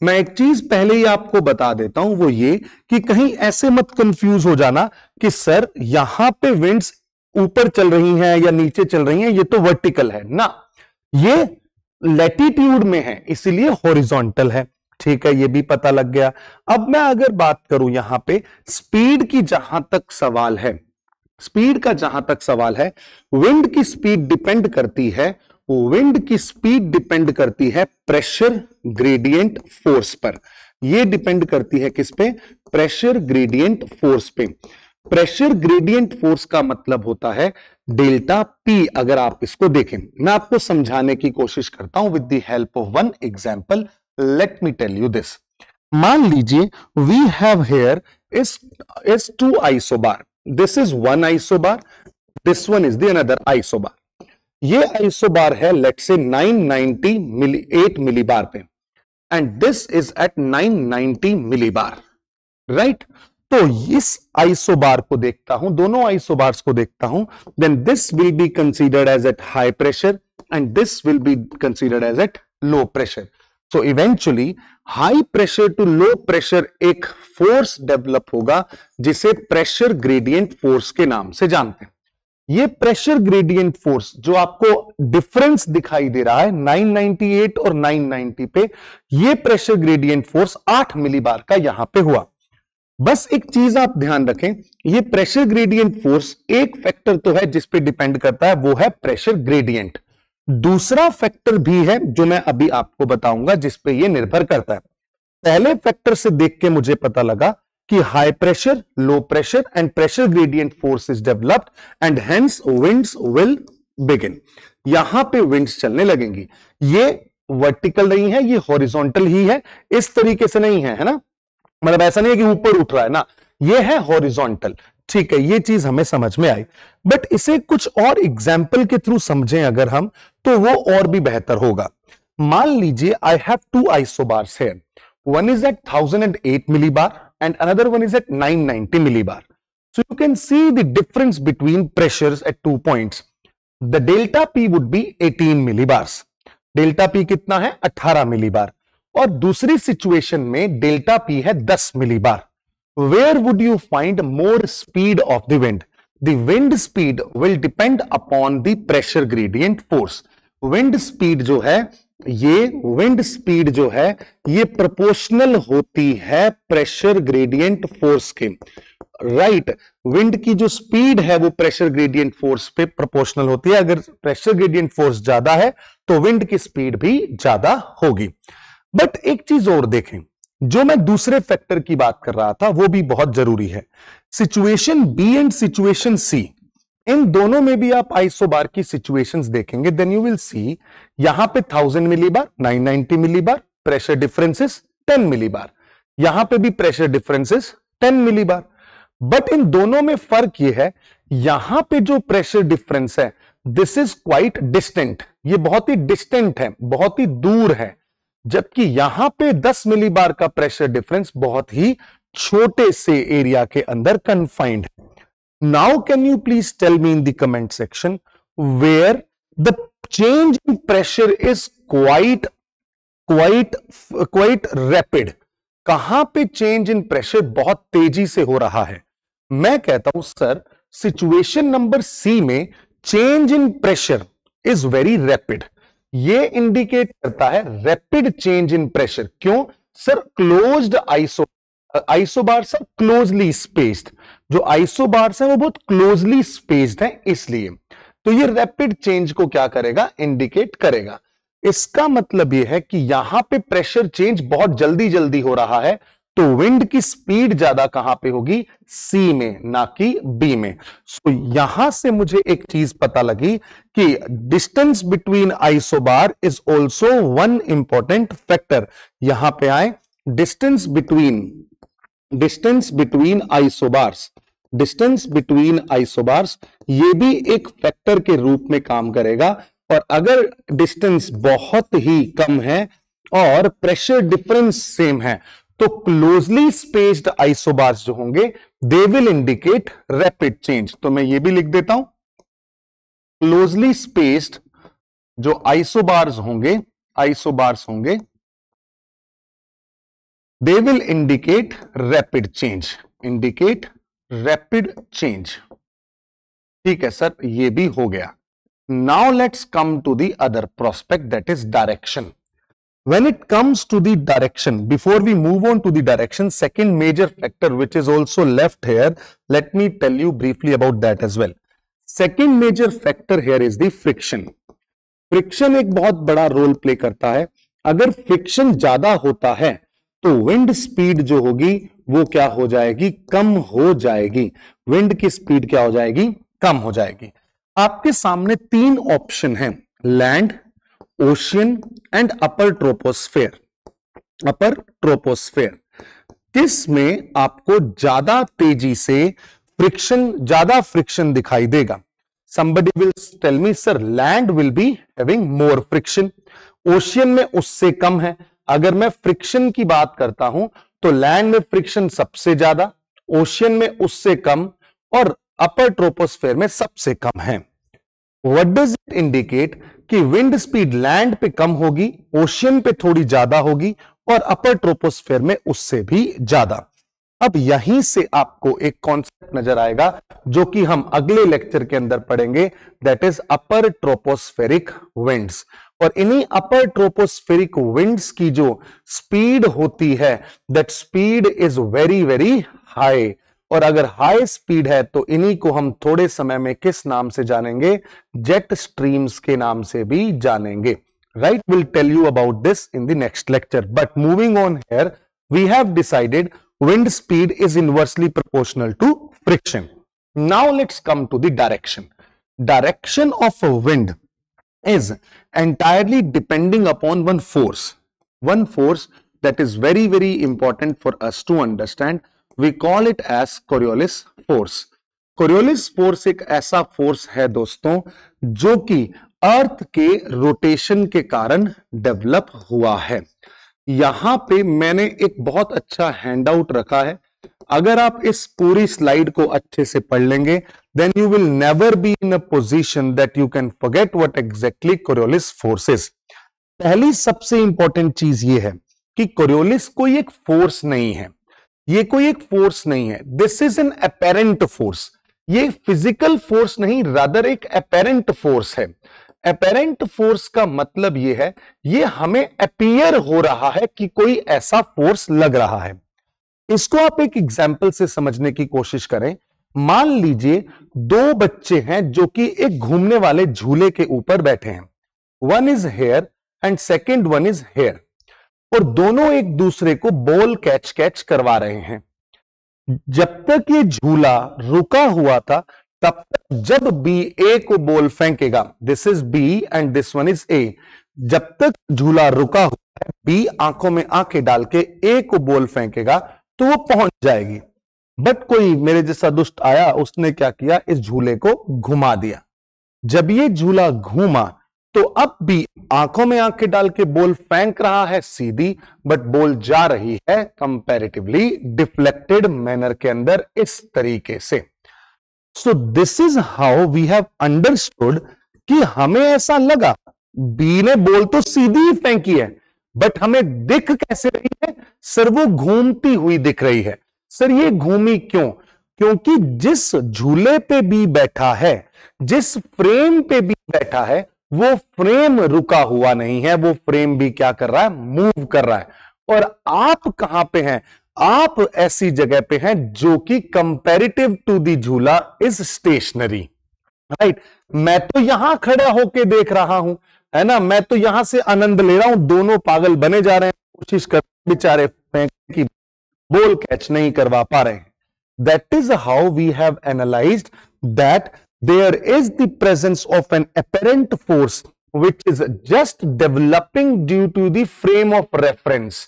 मैं एक चीज पहले ही आपको बता देता हूं, वो ये कि कहीं ऐसे मत कंफ्यूज हो जाना कि सर यहां पे विंड्स ऊपर चल रही हैं या नीचे चल रही हैं, ये तो वर्टिकल है ना, ये लैटिट्यूड में है इसीलिए हॉरिजॉन्टल है। ठीक है, ये भी पता लग गया। अब मैं अगर बात करूं यहां पे स्पीड की, जहां तक सवाल है, स्पीड का जहां तक सवाल है, विंड की स्पीड डिपेंड करती है, विंड की स्पीड डिपेंड करती है प्रेशर ग्रेडियंट फोर्स पर। यह डिपेंड करती है किस पे? प्रेशर ग्रेडियंट फोर्स पे। प्रेशर ग्रेडियंट फोर्स का मतलब होता है डेल्टा पी। अगर आप इसको देखें, मैं आपको समझाने की कोशिश करता हूं with the help of one example. Let me tell you this. मान लीजिए we have here is two isobar, this is one isobar, this one is the another isobar. ये आइसोबार है लेट से 998 मिलीबार पे and this is at 990 millibar, right? तो इस isobar को देखता हूं, दोनों आइसोबार्स को देखता हूं, then this will be considered as at high pressure and this will be considered as at low pressure. So eventually high pressure to low pressure एक फोर्स डेवलप होगा जिसे प्रेशर ग्रेडियंट फोर्स के नाम से जानते हैं। ये प्रेशर ग्रेडियंट फोर्स जो आपको डिफरेंस दिखाई दे रहा है 998 और 990 पे, ये प्रेशर ग्रेडियंट फोर्स 8 मिलीबार का यहां पे हुआ। बस एक चीज आप ध्यान रखें, ये प्रेशर ग्रेडियंट फोर्स एक फैक्टर तो है जिस पे डिपेंड करता है, वो है प्रेशर ग्रेडियंट। दूसरा फैक्टर भी है जो मैं अभी आपको बताऊंगा जिस पे ये निर्भर करता है। पहले फैक्टर से देख के मुझे पता लगा कि high pressure, low pressure and pressure gradient force is developed and hence winds will begin. यहां पे विंड्स चलने लगेंगी। ये वर्टिकल नहीं है, ये हॉरिजॉन्टल ही है, इस तरीके से नहीं है ना, मतलब ऐसा नहीं है कि ऊपर उठ रहा है ना, ये है हॉरिजॉन्टल। ठीक है, ये चीज हमें समझ में आई, बट इसे कुछ और एग्जाम्पल के थ्रू समझें अगर हम, तो वो और भी बेहतर होगा। मान लीजिए I have two isobars here, one is at 1008 millibar and another one is at 990 millibar. So you can see the difference between pressures at 2 points. The delta P would be 18 millibars. Delta P कितना है? 18 millibar. और दूसरी situation में delta P है 10 millibar. Where would you find more speed of the wind? The wind speed will depend upon the pressure gradient force. Wind speed जो है, ये wind speed जो है ये प्रोपोर्शनल होती है प्रेशर ग्रेडियंट फोर्स के, राइट? विंड की जो स्पीड है वो प्रेशर ग्रेडियंट फोर्स पे प्रोपोर्शनल होती है। अगर प्रेशर ग्रेडियंट फोर्स ज्यादा है तो विंड की स्पीड भी ज्यादा होगी। बट एक चीज और देखें, जो मैं दूसरे फैक्टर की बात कर रहा था वो भी बहुत जरूरी है। सिचुएशन बी एंड सिचुएशन सी, इन दोनों में भी आप आइसोबार की सिचुएशंस देखेंगे, देन यू विल सी यहां पे 1000 millibar, 990 millibar, pressure differences 10 millibar, यहां पे भी pressure differences 10 millibar. But in दोनों में फर्क यह है, यहां पे जो प्रेशर डिफरेंस है दिस इज क्वाइट डिस्टेंट, ये बहुत ही डिस्टेंट है, बहुत ही दूर है, जबकि यहां पे 10 मिलीबार का प्रेशर डिफरेंस बहुत ही छोटे से एरिया के अंदर कन्फाइंड है. Now can you please tell me in the comment section where the change in pressure is quite rapid. कहां पे चेंज इन प्रेशर बहुत तेजी से हो रहा है? मैं कहता हूं सर सिचुएशन नंबर सी में change in pressure is very rapid. ये इंडिकेट करता है रैपिड चेंज इन प्रेशर. क्यों sir? Closed isobars are closely spaced. जो आइसोबार्स हैं वो बहुत क्लोजली स्पेस्ड हैं, इसलिए तो ये रैपिड चेंज को क्या करेगा? इंडिकेट करेगा. इसका मतलब यह है कि यहां पे प्रेशर चेंज बहुत जल्दी जल्दी हो रहा है, तो विंड की स्पीड ज्यादा कहां पे होगी? सी में, ना कि बी में. सो यहां से मुझे एक चीज पता लगी कि distance between isobar is also one important factor. यहां पे आए डिस्टेंस बिटवीन आइसोबार्स, ये भी एक फैक्टर के रूप में काम करेगा. और अगर डिस्टेंस बहुत ही कम है और प्रेशर डिफरेंस सेम है, तो क्लोजली स्पेस्ड आइसोबार्स जो होंगे they will indicate rapid change. तो मैं ये भी लिख देता हूं, क्लोजली स्पेस्ड जो आइसोबार्स होंगे they will indicate rapid change. ठीक है सर, ये भी हो गया. Now let's come to the other prospect, that is direction. When it comes to the direction, before we move on to the direction, second major factor which is also left here, let me tell you briefly about that as well. Second major factor here is the friction. Friction एक बहुत बड़ा role play करता है. अगर friction ज्यादा होता है तो विंड स्पीड जो होगी वो क्या हो जाएगी? कम हो जाएगी. विंड की स्पीड क्या हो जाएगी? कम हो जाएगी. आपके सामने तीन ऑप्शन हैं, land, ocean and upper troposphere. किस में आपको ज्यादा तेजी से ज्यादा फ्रिक्शन दिखाई देगा? Somebody will tell me, sir, land will be having more friction. Ocean में उससे कम है. अगर मैं फ्रिक्शन की बात करता हूं तो लैंड में फ्रिक्शन सबसे ज्यादा, ओशियन में उससे कम और अपर ट्रोपोस्फेयर में सबसे कम है. What does it indicate? कि विंड स्पीड लैंड पे कम होगी, ओशियन पे थोड़ी ज्यादा होगी और अपर ट्रोपोस्फेयर में उससे भी ज्यादा. अब यहीं से आपको एक कॉन्सेप्ट नजर आएगा जो कि हम अगले लेक्चर के अंदर पढ़ेंगे, that is upper tropospheric winds. और इन्हीं अपर ट्रोपोस्फेरिक विंड्स की जो स्पीड होती है, that speed is very very high. और अगर हाई स्पीड है तो इन्हीं को हम थोड़े समय में किस नाम से जानेंगे? जेट स्ट्रीम्स के नाम से भी जानेंगे. Right, will tell you about this in the next lecture. But moving on here, we have decided wind speed is inversely proportional to friction. Now let's come to the direction. Direction of a wind is entirely depending upon one force that is very very important for us to understand. We call it as Coriolis force. Coriolis force एक ऐसा force है दोस्तों जो कि अर्थ के rotation के कारण develop हुआ है. यहां पे मैंने एक बहुत अच्छा हैंडआउट रखा है. अगर आप इस पूरी स्लाइड को अच्छे से पढ़ लेंगे, then you will never be in a position that you can forget what exactly Coriolis force is. पहली सबसे इंपॉर्टेंट चीज ये है कि कोरियोलिस कोई एक फोर्स नहीं है. ये कोई एक फोर्स नहीं है. This is an apparent force. ये फिजिकल फोर्स नहीं, रादर एक अपेरेंट फोर्स है. अपेरेंट फोर्स का मतलब यह है, ये हमें अपीयर हो रहा है कि कोई ऐसा फोर्स लग रहा है. इसको आप एक एग्जाम्पल से समझने की कोशिश करें. मान लीजिए दो बच्चे हैं जो कि एक घूमने वाले झूले के ऊपर बैठे हैं. One is here and second one is here. और दोनों एक दूसरे को बॉल कैच करवा रहे हैं. जब तक ये झूला रुका हुआ था, तब तक जब बी ए को बॉल फेंकेगा, this is B and this one is A, जब तक झूला रुका हुआ है, बी आंखों में आंखें डाल के ए को बॉल फेंकेगा तो वो पहुंच जाएगी. बट कोई मेरे जैसा दुष्ट आया, उसने क्या किया? इस झूले को घुमा दिया. जब ये झूला घूमा तो अब भी आंखों में आंखें डाल के बॉल फेंक रहा है सीधी, बट बॉल जा रही है कंपैरेटिवली डिफ्लेक्टेड मैनर के अंदर इस तरीके से। So this is how we have understood कि हमें ऐसा लगा बी ने बॉल तो सीधी ही फेंकी है, बट हमें दिख कैसे रही है सर? वो घूमती हुई दिख रही है। सर ये घूमी क्यों? क्योंकि जिस झूले पे बी बैठा है, जिस फ्रेम पे बी बैठा है, वो फ्रेम रुका हुआ नहीं है, वो फ्रेम भी क्या कर रहा है? मूव कर रहा है। और आप कहां पे हैं? आप ऐसी जगह पे हैं जो कि कंपैरेटिव टू दी झूला इज स्टेशनरी, राइट। मैं तो यहां खड़ा होके देख रहा हूं, है ना, मैं तो यहां से आनंद ले रहा हूं, दोनों पागल बने जा रहे हैं, कोशिश कर बेचारे फेंकने की, बॉल कैच नहीं करवा पा रहे हैं। That is how we have analysed that there is the presence of an apparent force which is just developing due to the frame of reference।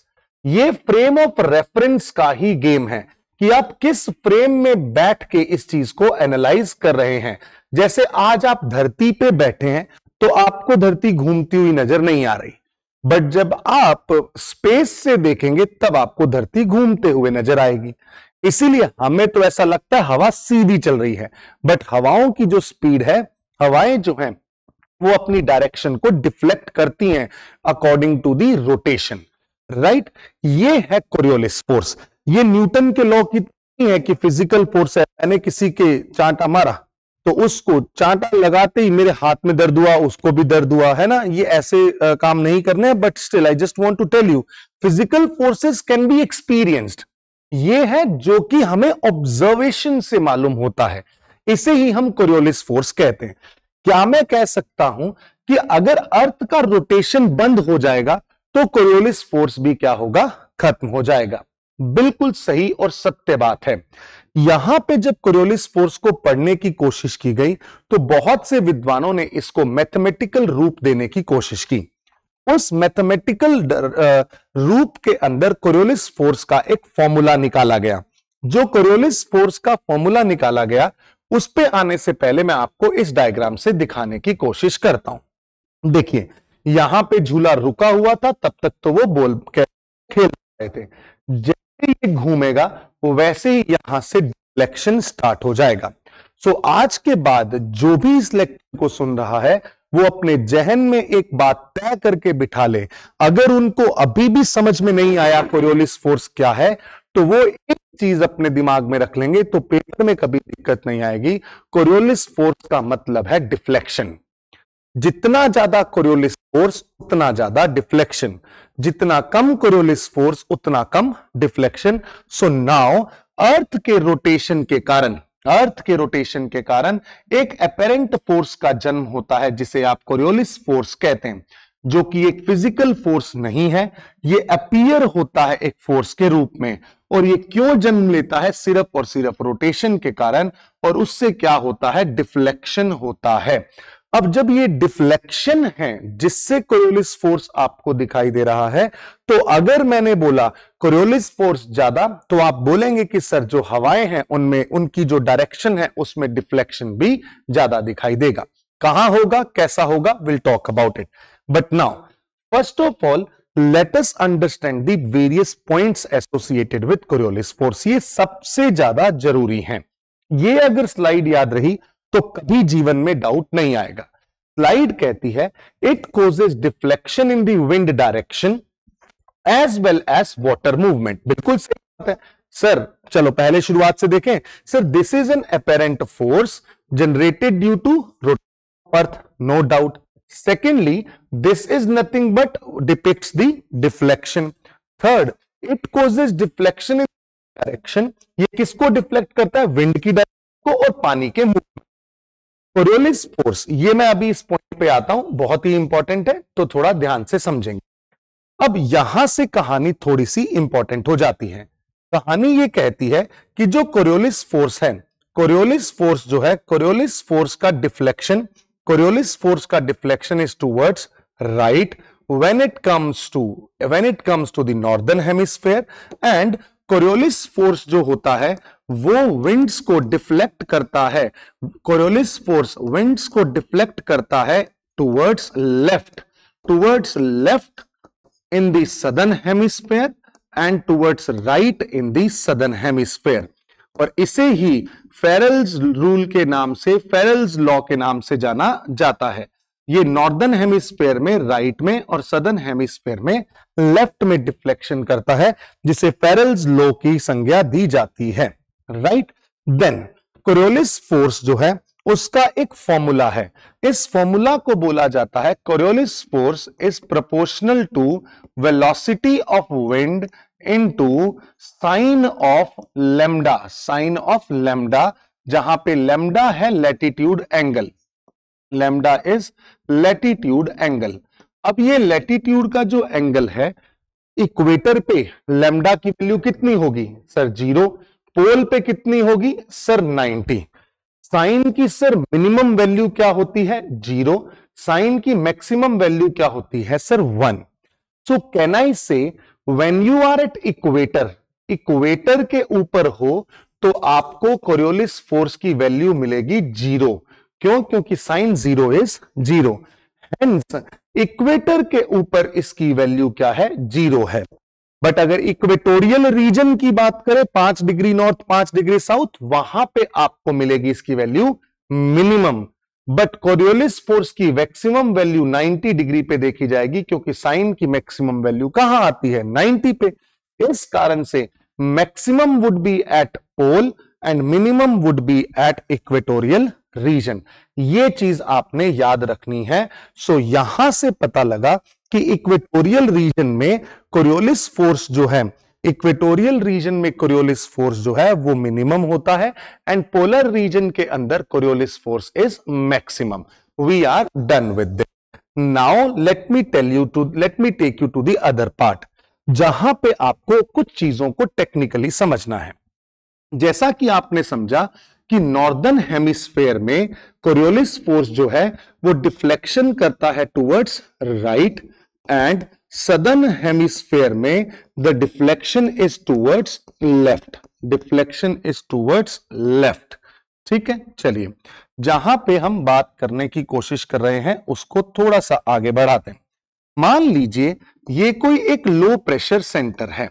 ये frame of reference का ही गेम है कि आप किस फ्रेम में बैठ के इस चीज को एनालाइज कर रहे हैं। जैसे आज आप धरती पे बैठे हैं तो आपको धरती घूमती हुई नजर नहीं आ रही, बट जब आप स्पेस से देखेंगे तब आपको धरती घूमते हुए नजर आएगी। इसीलिए हमें तो ऐसा लगता है हवा सीधी चल रही है, बट हवाओं की जो स्पीड है, हवाएं जो हैं वो अपनी डायरेक्शन को डिफ्लेक्ट करती हैं according to the rotation, right. ये है कोरियोलिस फोर्स। ये न्यूटन के लॉ की नहीं है कि फिजिकल फोर्स है, मैंने किसी के चांटा मारा तो उसको चांटा लगाते ही मेरे हाथ में दर्द हुआ, उसको भी दर्द हुआ, है ना। ये ऐसे काम नहीं करने, but still I just want to tell you physical forces can be experienced. ये है जो कि हमें ऑब्जर्वेशन से मालूम होता है, इसे ही हम कोरियोलिस फोर्स कहते हैं। क्या मैं कह सकता हूं कि अगर अर्थ का रोटेशन बंद हो जाएगा तो कोरियोलिस फोर्स भी क्या होगा? खत्म हो जाएगा। बिल्कुल सही और सत्य बात है। यहां पे जब कोरियोलिस फोर्स को पढ़ने की कोशिश की गई तो बहुत से विद्वानों ने इसको मैथमेटिकल रूप देने की कोशिश की। उस मैथमेटिकल रूप के अंदर कोरियोलिस फोर्स का एक फॉर्मूला निकाला गया। जो कोरियोलिस फोर्स का फॉर्मूला निकाला गया उस पे आने से पहले मैं आपको इस डायग्राम से दिखाने की कोशिश करता हूं। देखिए यहां पे झूला रुका हुआ था, तब तक तो वो बॉल खेल रहे थे। जैसे ये घूमेगा वो वैसे ही यहां से डिफ्लेक्शन स्टार्ट हो जाएगा। सो आज के बाद जो भी इस लेक्चर को सुन रहा है वो अपने जहन में एक बात तय करके बिठा ले। अगर उनको अभी भी समझ में नहीं आया कोरियोलिस फोर्स क्या है, तो वो एक चीज अपने दिमाग में रख लेंगे तो पेपर में कभी दिक्कत नहीं आएगी। कोरियोलिस फोर्स का मतलब है डिफ्लेक्शन। जितना ज्यादा कोरियोलिस फोर्स उतना ज्यादा डिफ्लेक्शन, जितना कम कोरियोलिस फोर्स उतना कम डिफ्लेक्शन। सो नाउ अर्थ के रोटेशन के कारण एक अपेरेंट फोर्स का जन्म होता है जिसे आप कोरियोलिस फोर्स कहते हैं, जो कि एक फिजिकल फोर्स नहीं है। ये अपीयर होता है एक फोर्स के रूप में। और ये क्यों जन्म लेता है? सिर्फ और सिर्फ रोटेशन के कारण, और उससे क्या होता है? डिफ्लेक्शन होता है। अब जब ये डिफ्लेक्शन है जिससे कोरियोलिस फोर्स आपको दिखाई दे रहा है, तो अगर मैंने बोला कोरियोलिस फोर्स ज्यादा, तो आप बोलेंगे कि सर जो हवाएं हैं उनमें उनकी जो डायरेक्शन है उसमें डिफ्लेक्शन भी ज्यादा दिखाई देगा। कहां होगा, कैसा होगा, will talk about it. But now first of all let us understand the various points associated with Coriolis force. ये सबसे ज्यादा जरूरी है। ये अगर स्लाइड याद रही तो कभी जीवन में डाउट नहीं आएगा। स्लाइड कहती है it causes deflection in the wind direction as well as water movement. बिल्कुल सही बात है सर। चलो पहले शुरुआत से देखें। Sir this is an apparent force generated due to rotation of earth, no doubt. Secondly this is nothing but depicts the deflection. Third it causes deflection in direction. ये किसको डिफ्लेक्ट करता है? विंड की डायरेक्शन को और पानी के movement. Coriolis force, ये मैं अभी इस पॉइंट पे आता हूं, बहुत ही इंपॉर्टेंट है तो थोड़ा ध्यान से समझेंगे। अब यहां से कहानी थोड़ी सी इंपॉर्टेंट हो जाती है। कहानी ये कहती है कि जो कोरियोलिस फोर्स है, कोरियोलिस फोर्स जो है, कोरियोलिस फोर्स का deflection is towards right when it comes to the northern hemisphere, and Coriolis force जो होता है वो विंड्स को डिफ्लेक्ट करता है। कोरियोलिस फोर्स विंड्स को डिफ्लेक्ट करता है towards left in the southern hemisphere and towards right in the southern hemisphere। और इसे ही फेरेल्स रूल के नाम से, फेरेल्स लॉ के नाम से जाना जाता है। ये नॉर्दर्न हेमिस्फेयर में राइट में और सदर्न हेमिस्फेयर में लेफ्ट में डिफ्लेक्शन करता है, जिसे फेरेल्स लॉ की संज्ञा दी जाती है। राइट, देन कोरियोलिस फोर्स जो है उसका एक फॉर्मूला है। इस फॉर्मूला को बोला जाता है Coriolis force is proportional to velocity of wind into sine of lambda. Sine of lambda, जहां पे लैम्डा है latitude angle, lambda is latitude angle. अब ये लैटिट्यूड का जो एंगल है, इक्वेटर पे लैम्डा की वैल्यू कितनी होगी सर 0, पोल पे कितनी होगी सर 90। साइन की सर मिनिमम वैल्यू क्या होती है 0, साइन की मैक्सिमम वैल्यू क्या होती है sir 1। So can I say when you are at equator, equator के ऊपर हो तो आपको कोरियोलिस फोर्स की वैल्यू मिलेगी 0। क्यों? क्योंकि साइन 0 इज 0। हेंस इक्वेटर के ऊपर इसकी वैल्यू क्या है 0 है। बट अगर इक्वेटोरियल रीजन की बात करें 5 डिग्री नॉर्थ 5 डिग्री साउथ, वहां पे आपको मिलेगी इसकी value minimum. But Coriolis force की मैक्सिमम वैल्यू 90 डिग्री पे देखी जाएगी, क्योंकि साइन की मैक्सिमम वैल्यू कहां आती है 90 पे। इस कारण से maximum would be at pole and minimum would be at equatorial region. ये चीज आपने याद रखनी है। सो यहां से पता लगा कि इक्वेटोरियल रीजन में कोरियोलिस फोर्स जो है, इक्वेटोरियल रीजन में कोरियोलिस फोर्स जो है वो मिनिमम होता है एंड पोलर रीजन के अंदर Coriolis force is maximum. We are done with this. Now let me take you to the other part, जहां पे आपको कुछ चीजों को टेक्निकली समझना है। जैसा कि आपने समझा कि नॉर्दर्न हेमिस्फेयर में कोरियोलिस फोर्स जो है वो डिफ्लेक्शन करता है towards right and southern hemisphere में the deflection is towards left. Deflection is towards left. ठीक है, चलिए जहां पे हम बात करने की कोशिश कर रहे हैं उसको थोड़ा सा आगे बढ़ाते हैं। मान लीजिए ये कोई एक लो प्रेशर सेंटर है।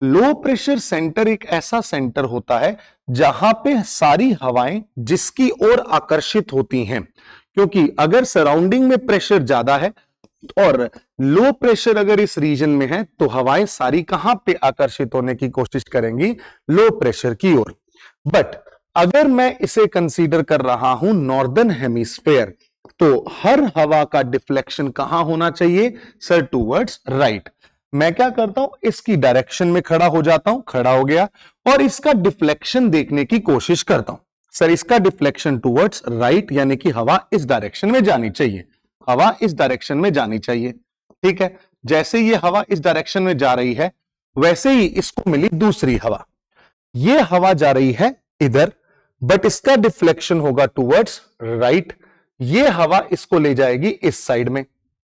लो प्रेशर सेंटर एक ऐसा सेंटर होता है जहां पे सारी हवाएं जिसकी ओर आकर्षित होती हैं, क्योंकि अगर सराउंडिंग में प्रेशर ज्यादा है और लो प्रेशर अगर इस रीजन में है तो हवाएं सारी कहां पे आकर्षित होने की कोशिश करेंगी, लो प्रेशर की ओर। बट अगर मैं इसे कंसीडर कर रहा हूं नॉर्दर्न हेमिस्फेयर, तो हर हवा का डिफ्लेक्शन कहां होना चाहिए सर टुवर्ड्स राइट। मैं क्या करता हूं, इसकी डायरेक्शन में खड़ा हो जाता हूं, खड़ा हो गया और इसका डिफ्लेक्शन देखने की कोशिश करता हूं। सर इसका डिफ्लेक्शन टुवर्ड्स राइट, यानी कि हवा इस डायरेक्शन में जानी चाहिए, हवा इस डायरेक्शन में जानी चाहिए। ठीक है, जैसे ये हवा इस डायरेक्शन में जा रही है वैसे ही इसको मिली दूसरी हवा। ये हवा जा रही है इधर, बट इसका डिफ्लेक्शन होगा टुवर्ड्स राइट। ये हवा इसको ले जाएगी इस साइड में।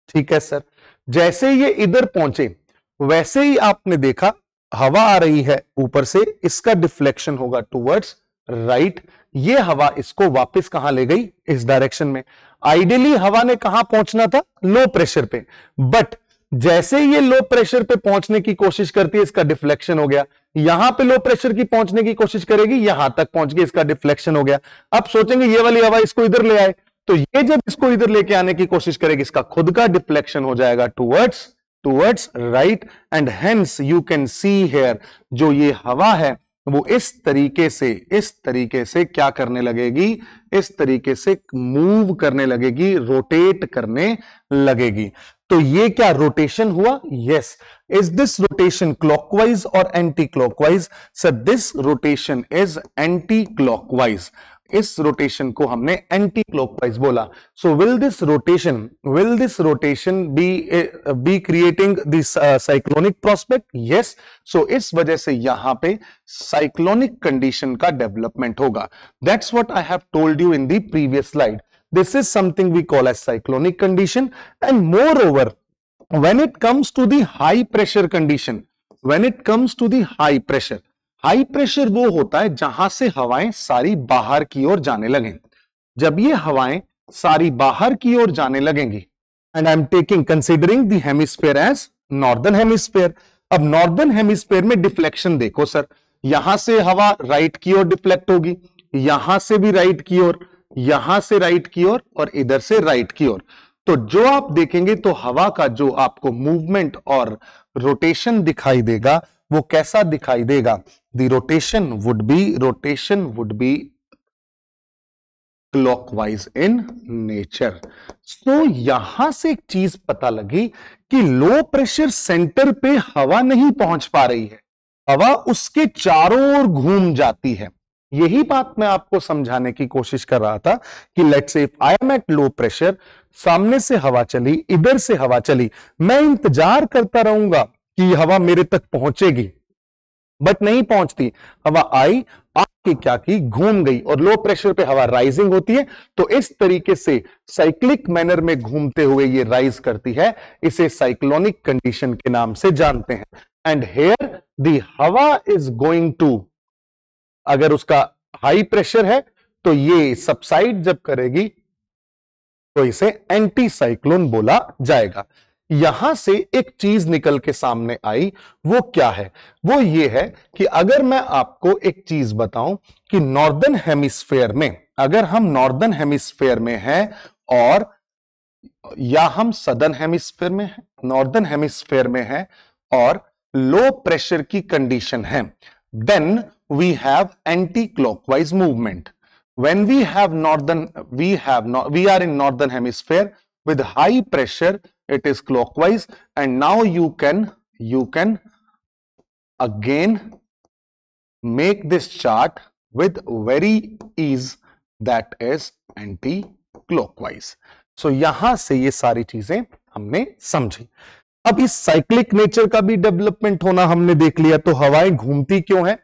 ठीक है सर, जैसे ये इधर पहुंचे वैसे ही आपने देखा हवा आ रही है ऊपर से, इसका डिफ्लेक्शन होगा टुवर्ड्स राइट। ये हवा इसको वापस कहां ले गई, इस डायरेक्शन में। आइडियली हवा ने कहां पहुंचना था, लो प्रेशर पे, बट जैसे ये लो प्रेशर पे पहुंचने की कोशिश करती है इसका डिफ्लेक्शन हो गया। यहां पे लो प्रेशर की पहुंचने की कोशिश करेगी, यहां तक पहुंच गई, इसका डिफ्लेक्शन हो गया। अब सोचेंगे ये वाली हवा इसको इधर ले आए, तो ये जब इसको इधर लेके आने की कोशिश करेगी इसका खुद का डिफ्लेक्शन हो जाएगा towards right and hence you can see here जो ये हवा है वो इस तरीके से क्या करने लगेगी, इस तरीके से मूव करने लगेगी, रोटेट करने लगेगी। तो ये क्या रोटेशन हुआ? Yes. Is this rotation clockwise और anti clockwise? Sir this rotation is anti clockwise. इस रोटेशन को हमने एंटी क्लॉकवाइज बोला। So will this rotation be creating this cyclonic prospect? Yes. So इस वजह से यहां पे साइक्लोनिक कंडीशन का डेवलपमेंट होगा। That's what I have told you in the previous slide. This is something we call as cyclonic condition, and moreover, when it comes to the high pressure condition, high pressure वो होता है जहां से हवाएं सारी बाहर की ओर जाने लगे। जब ये हवाएं सारी बाहर की ओर जाने लगेंगी। And I am taking considering the hemisphere as northern hemisphere. अब नॉर्दर्न हेमिस्फीयर में डिफ्लेक्शन देखो सर, यहां से हवा राइट की ओर डिफ्लेक्ट होगी, यहां से भी राइट की ओर, यहां से राइट की ओर और इधर से राइट की ओर। तो जो आप देखेंगे तो हवा का जो आपको मूवमेंट और रोटेशन दिखाई देगा वो कैसा दिखाई देगा? The rotation would be clockwise in nature. तो यहां से एक चीज पता लगी कि लो प्रेशर सेंटर पे हवा नहीं पहुंच पा रही है, हवा उसके चारों ओर घूम जाती है। यही बात मैं आपको समझाने की कोशिश कर रहा था कि let's say if I am eight low pressure, सामने से हवा चली, इधर से हवा चली, मैं इंतजार करता रहूंगा कि हवा मेरे तक पहुंचेगी, बट नहीं पहुंचती। हवा आई, आके क्या की, घूम गई, और लो प्रेशर पे हवा राइजिंग होती है, तो इस तरीके से साइक्लिक मैनर में घूमते हुए ये राइज करती है। इसे साइक्लोनिक कंडीशन के नाम से जानते हैं। एंड हेयर द हवा इज गोइंग टू, अगर उसका हाई प्रेशर है तो ये सबसाइड जब करेगी तो इसे एंटी साइक्लोन बोला जाएगा। यहां से एक चीज निकल के सामने आई, वो क्या है? वो ये है कि अगर मैं आपको एक चीज बताऊं कि नॉर्दर्न हेमिस्फेयर में, अगर हम नॉर्दर्न हेमिस्फेयर में हैं और या हम सदर्न हेमिस्फेयर में हैं, नॉर्दर्न हेमिस्फेयर में हैं और लो प्रेशर की कंडीशन है, then we have anticlockwise movement. When we have we are in northern hemisphere with high pressure, it is clockwise, and now you can again make this chart with very ease, that is anti-clockwise. So यहां से ये सारी चीजें हमने समझी। अब इस cyclic nature का भी डेवलपमेंट होना हमने देख लिया। तो हवाएं घूमती क्यों है?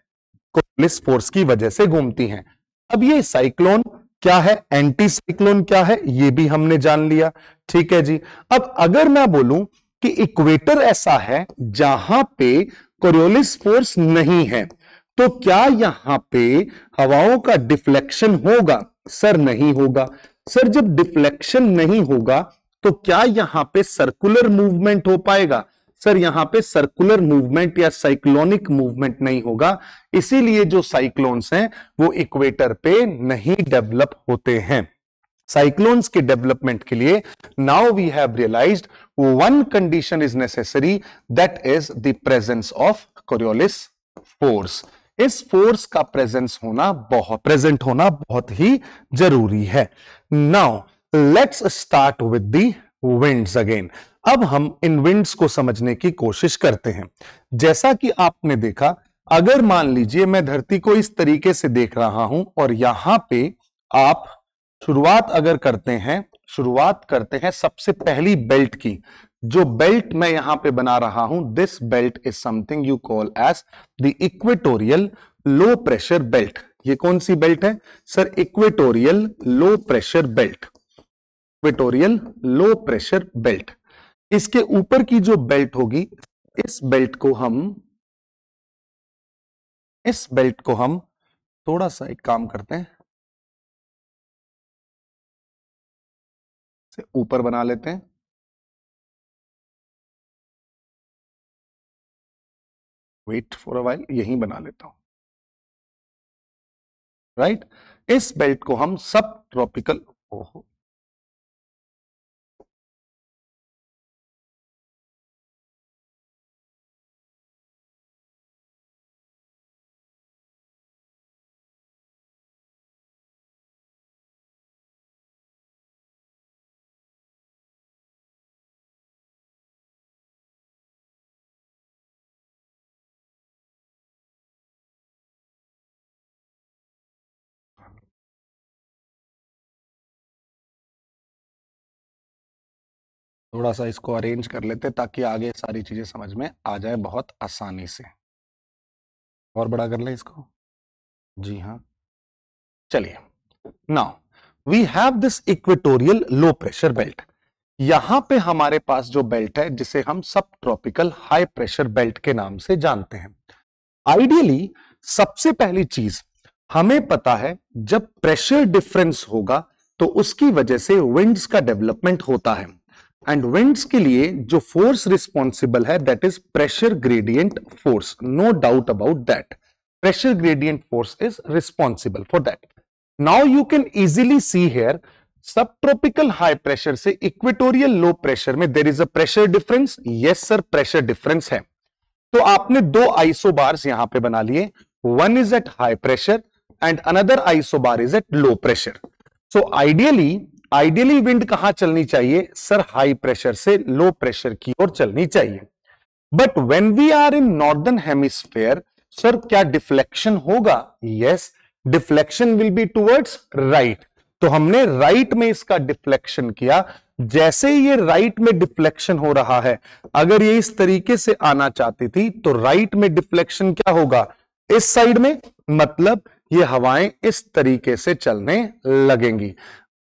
कोरियोलिस फोर्स की वजह से घूमती हैं। अब ये साइक्लोन क्या है, एंटी साइक्लोन क्या है, ये भी हमने जान लिया। ठीक है जी। अब अगर मैं बोलूं कि इक्वेटर ऐसा है जहां पे कोरियोलिस फोर्स नहीं है, तो क्या यहां पे हवाओं का डिफ्लेक्शन होगा? सर नहीं होगा। सर जब डिफ्लेक्शन नहीं होगा तो क्या यहां पे सर्कुलर मूवमेंट हो पाएगा? सर यहां पे सर्कुलर मूवमेंट या साइक्लोनिक मूवमेंट नहीं होगा। इसीलिए जो साइक्लोन्स हैं वो इक्वेटर पे नहीं डेवलप होते हैं। साइक्लोन्स के डेवलपमेंट के लिए now we have realised one condition is necessary, that is the presence of Coriolis force. इस फोर्स का प्रेजेंट होना बहुत ही जरूरी है। Now let's start with the winds again. अब हम इन विंड्स को समझने की कोशिश करते हैं। जैसा कि आपने देखा, अगर मान लीजिए मैं धरती को इस तरीके से देख रहा हूं और यहां पे आप शुरुआत करते हैं सबसे पहली बेल्ट की। जो बेल्ट मैं यहां पे बना रहा हूं, this belt is something you call as the equatorial low pressure belt. ये कौन सी बेल्ट है? Sir equatorial low pressure belt. Equatorial low pressure belt. इसके ऊपर की जो बेल्ट होगी, इस बेल्ट को हम थोड़ा सा एक काम करते हैं, से ऊपर बना लेते हैं। वेट फॉर अ व्हाइल, यहीं बना लेता हूं। राइट, इस बेल्ट को हम सब ट्रॉपिकल, ओहो थोड़ा सा इसको अरेंज कर लेते ताकि आगे सारी चीजें समझ में आ जाए बहुत आसानी से। और बड़ा कर लें इसको। जी हाँ, चलिए। Now we have this equatorial low pressure belt. यहां पे हमारे पास जो बेल्ट है, जिसे हम सब ट्रॉपिकल हाई प्रेशर बेल्ट के नाम से जानते हैं। आइडियली सबसे पहली चीज हमें पता है, जब प्रेशर डिफरेंस होगा तो उसकी वजह से विंड्स का डेवलपमेंट होता है। एंड विंड्स के लिए जो फोर्स रिस्पॉन्सिबल है that is pressure gradient force, no doubt about that. Pressure gradient force is responsible for that. Now you can easily see here subtropical high pressure से equatorial low pressure में there is a pressure difference. Yes sir, pressure difference है। तो आपने दो isobars यहां पे बना लिए, one is at high pressure and another isobar is at low pressure. So ideally wind कहां चलनी चाहिए सर? हाई प्रेशर से लो प्रेशर की ओर चलनी चाहिए। But when we are in northern hemisphere sir क्या डिफ्लेक्शन होगा? Yes, deflection will be towards right. तो हमने राइट में इसका डिफ्लेक्शन किया। जैसे ये राइट में डिफ्लेक्शन हो रहा है, अगर ये इस तरीके से आना चाहती थी तो राइट में डिफ्लेक्शन क्या होगा? इस साइड में, मतलब ये हवाएं इस तरीके से चलने लगेंगी।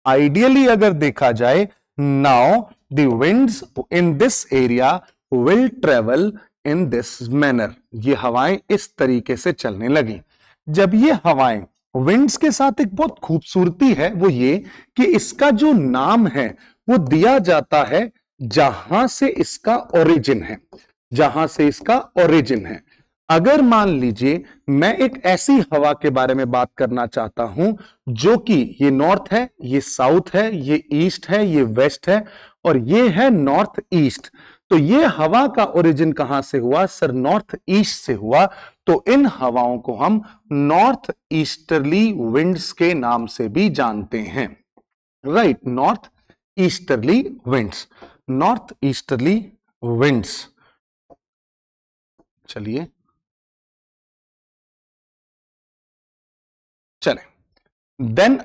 आइडियली अगर देखा जाए, now the winds in this area will travel in this manner. ये हवाएं इस तरीके से चलने लगी। जब ये हवाएं, विंड्स के साथ एक बहुत खूबसूरती है वो ये कि इसका जो नाम है वो दिया जाता है जहां से इसका ओरिजिन है, जहां से इसका ओरिजिन है। अगर मान लीजिए मैं एक ऐसी हवा के बारे में बात करना चाहता हूं जो कि ये नॉर्थ है, ये साउथ है, ये ईस्ट है, ये वेस्ट है और ये है नॉर्थ ईस्ट, तो ये हवा का ओरिजिन कहां से हुआ सर? नॉर्थ ईस्ट से हुआ। तो इन हवाओं को हम नॉर्थ ईस्टर्ली विंड्स के नाम से भी जानते हैं। Right, north easterly winds, north easterly winds. चलिए चलें, देन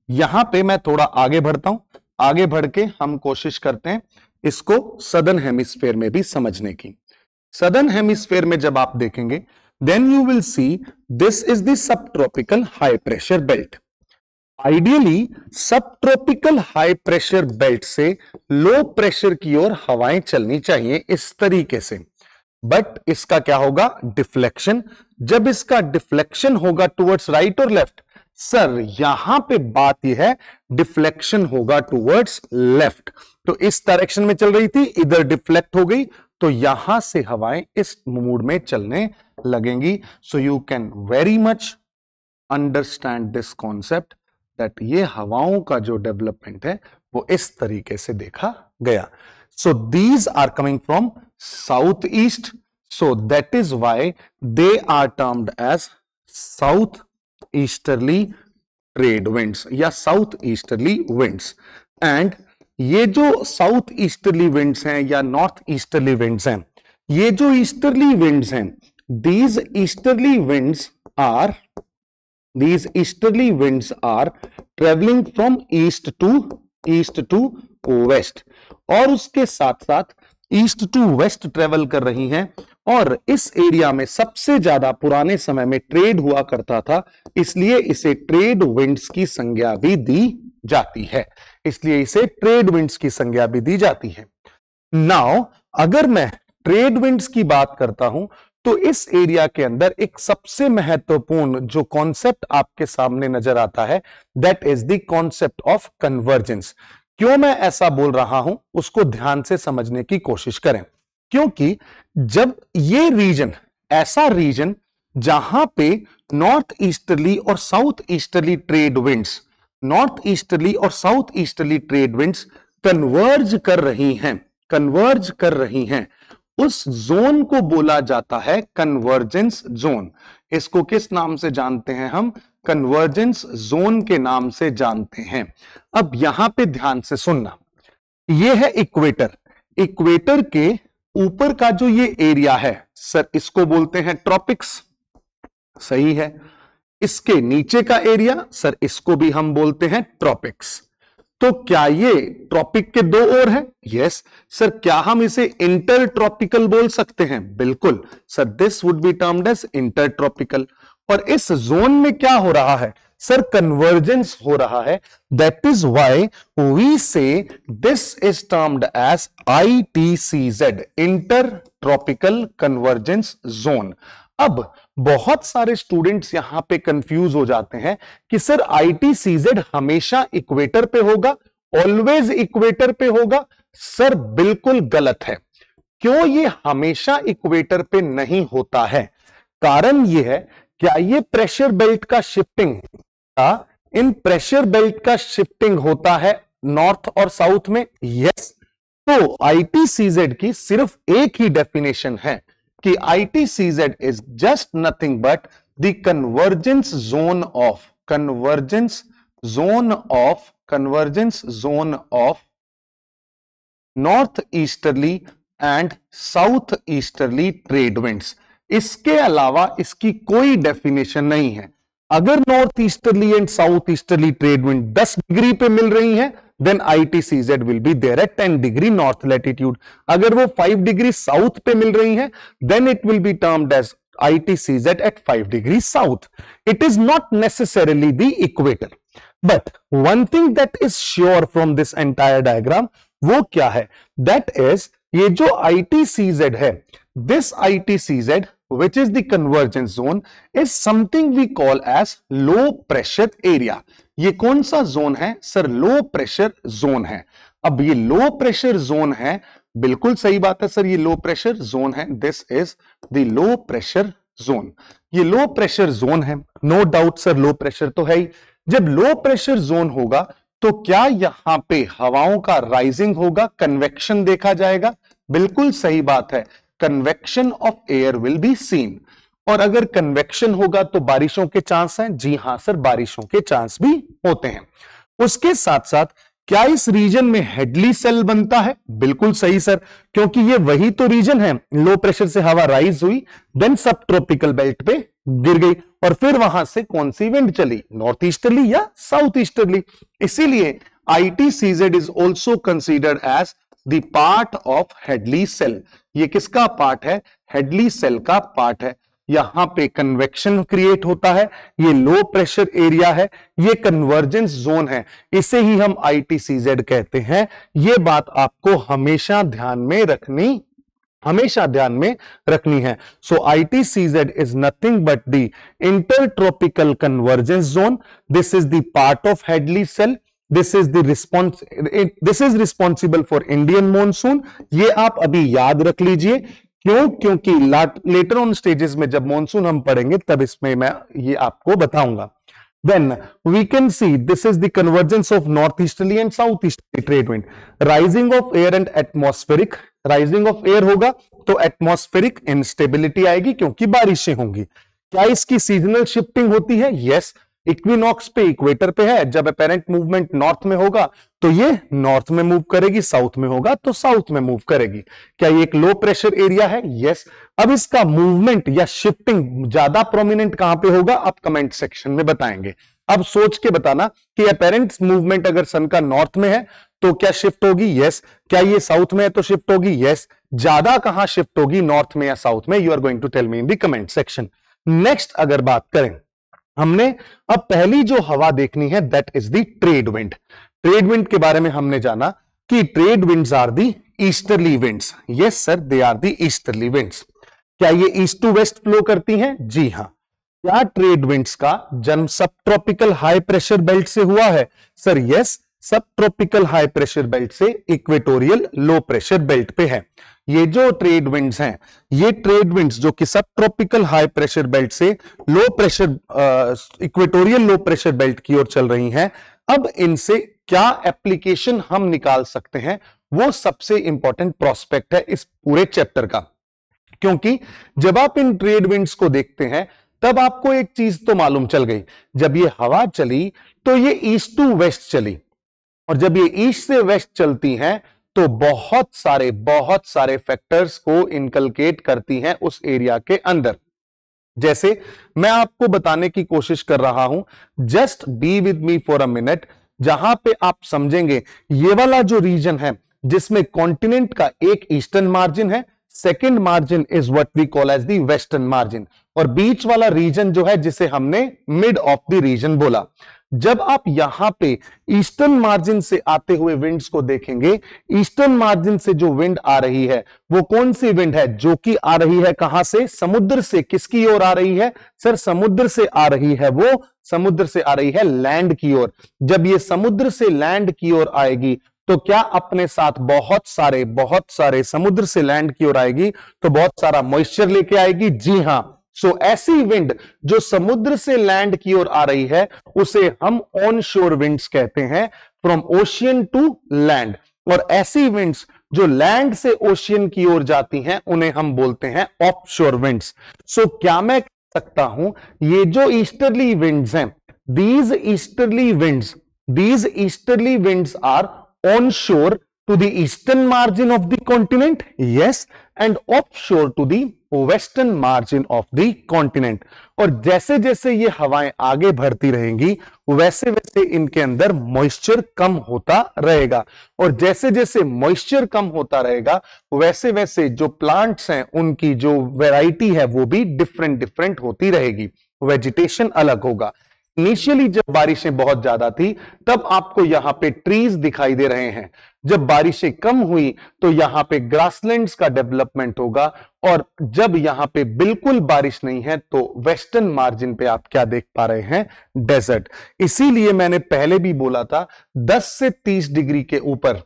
यहां पे मैं थोड़ा आगे बढ़ता हूं। आगे बढ़ के हम कोशिश करते हैं इसको सदर्न हेमिस्फीयर में भी समझने की। सदर्न हेमिस्फीयर में जब आप देखेंगे then you will see this is the subtropical high pressure belt. Ideally subtropical high pressure belt से लो प्रेशर की ओर हवाएं चलनी चाहिए इस तरीके से। बट इसका क्या होगा? डिफ्लेक्शन। जब इसका डिफ्लेक्शन होगा टुवर्ड्स राइट और लेफ्ट, सर यहां पे बात यह है डिफ्लेक्शन होगा टुवर्ड्स लेफ्ट। तो इस डायरेक्शन में चल रही थी, इधर डिफ्लेक्ट हो गई, तो यहां से हवाएं इस मूड में चलने लगेंगी। So you can very much understand this concept that ये हवाओं का जो डेवलपमेंट है वो इस तरीके से देखा गया। So these are coming from south east, so that is why they are termed as south easterly trade winds या south easterly winds। and ये जो साउथ ईस्टर्ली विंड्स हैं या नॉर्थ ईस्टर्ली विंड्स हैं, ये जो ईस्टर्ली विंड्स हैं, these easterly winds are traveling from east to west, और उसके साथ साथ ईस्ट टू वेस्ट ट्रेवल कर रही हैं। और इस एरिया में सबसे ज्यादा पुराने समय में ट्रेड हुआ करता था, इसलिए इसे ट्रेड विंड्स की संज्ञा भी दी जाती है। इसलिए इसे ट्रेड विंड्स की संज्ञा भी दी जाती है। नाउ अगर मैं ट्रेड विंड्स की बात करता हूं तो इस एरिया के अंदर एक सबसे महत्वपूर्ण जो कॉन्सेप्ट आपके सामने नजर आता है that is the concept of convergence. क्यों मैं ऐसा बोल रहा हूं उसको ध्यान से समझने की कोशिश करें, क्योंकि जब ये रीजन, ऐसा रीजन जहां पे नॉर्थ ईस्टर्ली और south easterly trade winds, north easterly और south easterly trade winds converge कर रही हैं, उस जोन को बोला जाता है कन्वर्जेंस जोन। इसको किस नाम से जानते हैं हम? कन्वर्जेंस जोन के नाम से जानते हैं। अब यहां पे ध्यान से सुनना, ये है इक्वेटर। इक्वेटर के ऊपर का जो ये एरिया है सर इसको बोलते हैं ट्रॉपिक्स, सही है। इसके नीचे का एरिया सर इसको भी हम बोलते हैं ट्रॉपिक्स। तो क्या ये ट्रॉपिक के दो ओर है? Yes sir. क्या हम इसे इंटर ट्रॉपिकल बोल सकते हैं? बिल्कुल sir, this would be termed as intertropical. और इस जोन में क्या हो रहा है सर? कन्वर्जेंस हो रहा है। That is why we say this is termed as ITCZ, intertropical convergence zone. अब बहुत सारे स्टूडेंट्स यहां पे कंफ्यूज हो जाते हैं कि सर ITCZ हमेशा इक्वेटर पे होगा, ऑलवेज इक्वेटर पे होगा। सर बिल्कुल गलत है। क्यों ये हमेशा इक्वेटर पे नहीं होता है? कारण ये है, क्या ये प्रेशर बेल्ट का शिफ्टिंग इन प्रेशर बेल्ट का शिफ्टिंग होता है नॉर्थ और साउथ में? यस। तो ITCZ की सिर्फ एक ही डेफिनेशन है कि ITCZ is just nothing but the convergence zone of north easterly and south easterly trade winds. इसके अलावा इसकी कोई डेफिनेशन नहीं है। अगर north easterly and south easterly trade wind 10 degree पे मिल रही है, then ITCZ will be there at 10 degree north latitude. अगर वो 5 डिग्री साउथ पे मिल रही है, then it will be termed as ITCZ at 5 degree south. It is not necessarily the equator. But one thing that is sure from this entire diagram, वो क्या है? That is, ये जो ITCZ है, this ITCZ, which is the convergence zone, is something we call as low pressure area. ये कौन सा zone है? सर लो प्रेशर जोन है। अब ये लो प्रेशर जोन है, बिल्कुल सही बात है सर, ये लो प्रेशर जोन है। This is the low pressure zone. ये लो प्रेशर जोन है, no doubt sir, low pressure तो है ही। जब लो प्रेशर जोन होगा तो क्या यहां पे हवाओं का राइजिंग होगा, कन्वेक्शन देखा जाएगा? बिल्कुल सही बात है, convection of air will be seen. और अगर कन्वेक्शन होगा तो बारिशों के चांस हैं? जी हां सर, बारिशों के चांस भी होते हैं। उसके साथ साथ क्या इस रीजन में हेडली सेल बनता है? बिल्कुल सही सर, क्योंकि ये वही तो रीजन है, लो प्रेशर से हवा राइज हुई, देन सब ट्रॉपिकल बेल्ट पे गिर गई, और फिर वहां से कौन सी विंड चली, नॉर्थ ईस्टर्ली या साउथ ईस्टर्ली। इसीलिए ITCZ is also considered as the part of Hadley cell. ये किसका पार्ट है? हेडली सेल का पार्ट है। यहां पे कन्वेक्शन क्रिएट होता है, ये लो प्रेशर एरिया है, ये कन्वर्जेंस जोन है, इसे ही हम ITCZ कहते हैं। ये बात आपको हमेशा ध्यान में रखनी है। So ITCZ is nothing but the intertropical convergence zone. This is the part of Hadley cell. This is responsible for Indian monsoon. ये आप अभी याद रख लीजिए। क्यों? क्योंकि लेटर ऑन स्टेजेस में जब मॉनसून हम पढ़ेंगे तब इसमें मैं ये आपको बताऊंगा। Then we can see this is the convergence of north easterly and south easterly trade wind. Rising of air and atmospheric, rising of air होगा तो एटमॉस्फेरिक इंस्टेबिलिटी आएगी क्योंकि बारिशें होंगी। क्या इसकी सीजनल शिफ्टिंग होती है? यस। इक्विनॉक्स पे इक्वेटर पे है, जब अपेरेंट मूवमेंट नॉर्थ में होगा तो ये नॉर्थ में मूव करेगी, साउथ में होगा तो साउथ में मूव करेगी। क्या ये एक लो प्रेशर एरिया है? यस। अब इसका मूवमेंट या शिफ्टिंग ज्यादा प्रोमिनेंट कहां पे होगा? आप कमेंट सेक्शन में बताएंगे। अब सोच के बताना कि अपेरेंट मूवमेंट अगर सन का नॉर्थ में है तो क्या शिफ्ट होगी? यस। क्या ये साउथ में है तो शिफ्ट होगी? यस। ज्यादा कहां शिफ्ट होगी, नॉर्थ में या साउथ में? You are going to tell me in the comment section. Next अगर बात करें, हमने अब पहली जो हवा देखनी है that is the trade wind. Trade wind के बारे में हमने जाना कि trade winds are the easterly winds. Yes sir, they are the easterly winds. क्या ये ईस्ट टू वेस्ट फ्लो करती हैं? जी हां। क्या ट्रेड विंड्स का जन्म सब ट्रॉपिकल हाई प्रेशर बेल्ट से हुआ है? सर यस, सब ट्रॉपिकल हाई प्रेशर बेल्ट से इक्वेटोरियल लो प्रेशर बेल्ट पे है। ये जो ट्रेड विंड्स हैं, ये ट्रेड विंड्स जो कि सब ट्रॉपिकल हाई प्रेशर बेल्ट से low pressure equatorial low pressure belt की ओर चल रही हैं। अब इनसे क्या एप्लीकेशन हम निकाल सकते हैं, वो सबसे इंपॉर्टेंट प्रोस्पेक्ट है इस पूरे चैप्टर का। क्योंकि जब आप इन ट्रेड विंड्स को देखते हैं तब आपको एक चीज तो मालूम चल गई, जब ये हवा चली तो ये ईस्ट टू वेस्ट चली, और जब ये ईस्ट से वेस्ट चलती हैं तो बहुत सारे फैक्टर्स को इनकलकेट करती हैं उस एरिया के अंदर। जैसे मैं आपको बताने की कोशिश कर रहा हूं, just be with me for a minute, जहां पे आप समझेंगे ये वाला जो रीजन है जिसमें कॉन्टिनेंट का एक ईस्टर्न मार्जिन है, second margin is what we call as the western margin, और बीच वाला रीजन जो है जिसे हमने मिड ऑफ द रीजन बोला। जब आप यहां पे ईस्टर्न मार्जिन से आते हुए विंड्स को देखेंगे, ईस्टर्न मार्जिन से जो विंड आ रही है वो कौन सी विंड है, जो कि आ रही है कहां से, समुद्र से। किसकी ओर आ रही है सर, समुद्र से आ रही है, वो समुद्र से आ रही है लैंड की ओर। जब ये समुद्र से लैंड की ओर आएगी तो क्या अपने साथ बहुत सारे समुद्र से लैंड की ओर आएगी तो बहुत सारा मॉइस्चर लेके आएगी। जी हां, सो ऐसी विंड जो समुद्र से लैंड की ओर आ रही है उसे हम ऑन शोर विंड्स कहते हैं, फ्रॉम ओशियन टू लैंड। और ऐसी विंड्स जो लैंड से ओशियन की ओर जाती हैं उन्हें हम बोलते हैं ऑफ शोर विंड्स। सो क्या मैं कह सकता हूं ये जो ईस्टर्ली विंड्स हैं, these easterly winds are on shore to the eastern margin of the continent, yes, and offshore to the western margin of the continent। और जैसे जैसे ये हवाएं आगे बढ़ती रहेंगी वैसे वैसे इनके अंदर मॉइस्चर कम होता रहेगा, और जैसे जैसे मॉइस्चर कम होता रहेगा वैसे वैसे जो प्लांट्स हैं उनकी जो वैरायटी है वो भी डिफरेंट होती रहेगी, वेजिटेशन अलग होगा। इनिशियली जब बारिशें बहुत ज्यादा थी तब आपको यहां पे ट्रीज दिखाई दे रहे हैं, जब बारिशें कम हुई तो यहां पे ग्रासलैंड्स का डेवलपमेंट होगा, और जब यहां पे बिल्कुल बारिश नहीं है तो वेस्टर्न मार्जिन पे आप क्या देख पा रहे हैं, डेजर्ट। इसीलिए मैंने पहले भी बोला था 10 से 30 डिग्री के ऊपर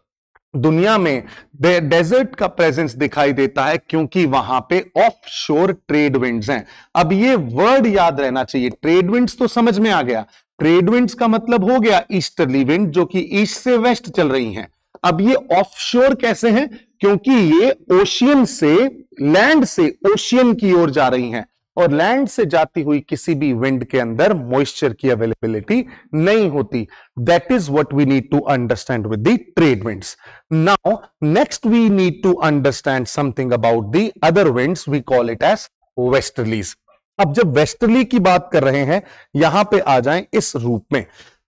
दुनिया में डेजर्ट का प्रेजेंस दिखाई देता है, क्योंकि वहां पे ऑफ शोर ट्रेड विंड्स हैं। अब ये वर्ड याद रहना चाहिए, ट्रेड विंड्स तो समझ में आ गया, ट्रेड विंड्स का मतलब हो गया ईस्टर्ली विंड जो कि ईस्ट से वेस्ट चल रही हैं। अब ये ऑफ शोर कैसे हैं, क्योंकि ये ओशियन से, लैंड से ओशियन की ओर जा रही हैं, और लैंड से जाती हुई किसी भी विंड के अंदर मॉइस्चर की अवेलेबिलिटी नहीं होती। That is what we need to understand with the trade winds. Now next we need to understand something about the other winds, we call it as westerlies. अब जब वेस्टर्ली की बात कर रहे हैं यहां पे आ जाएं इस रूप में,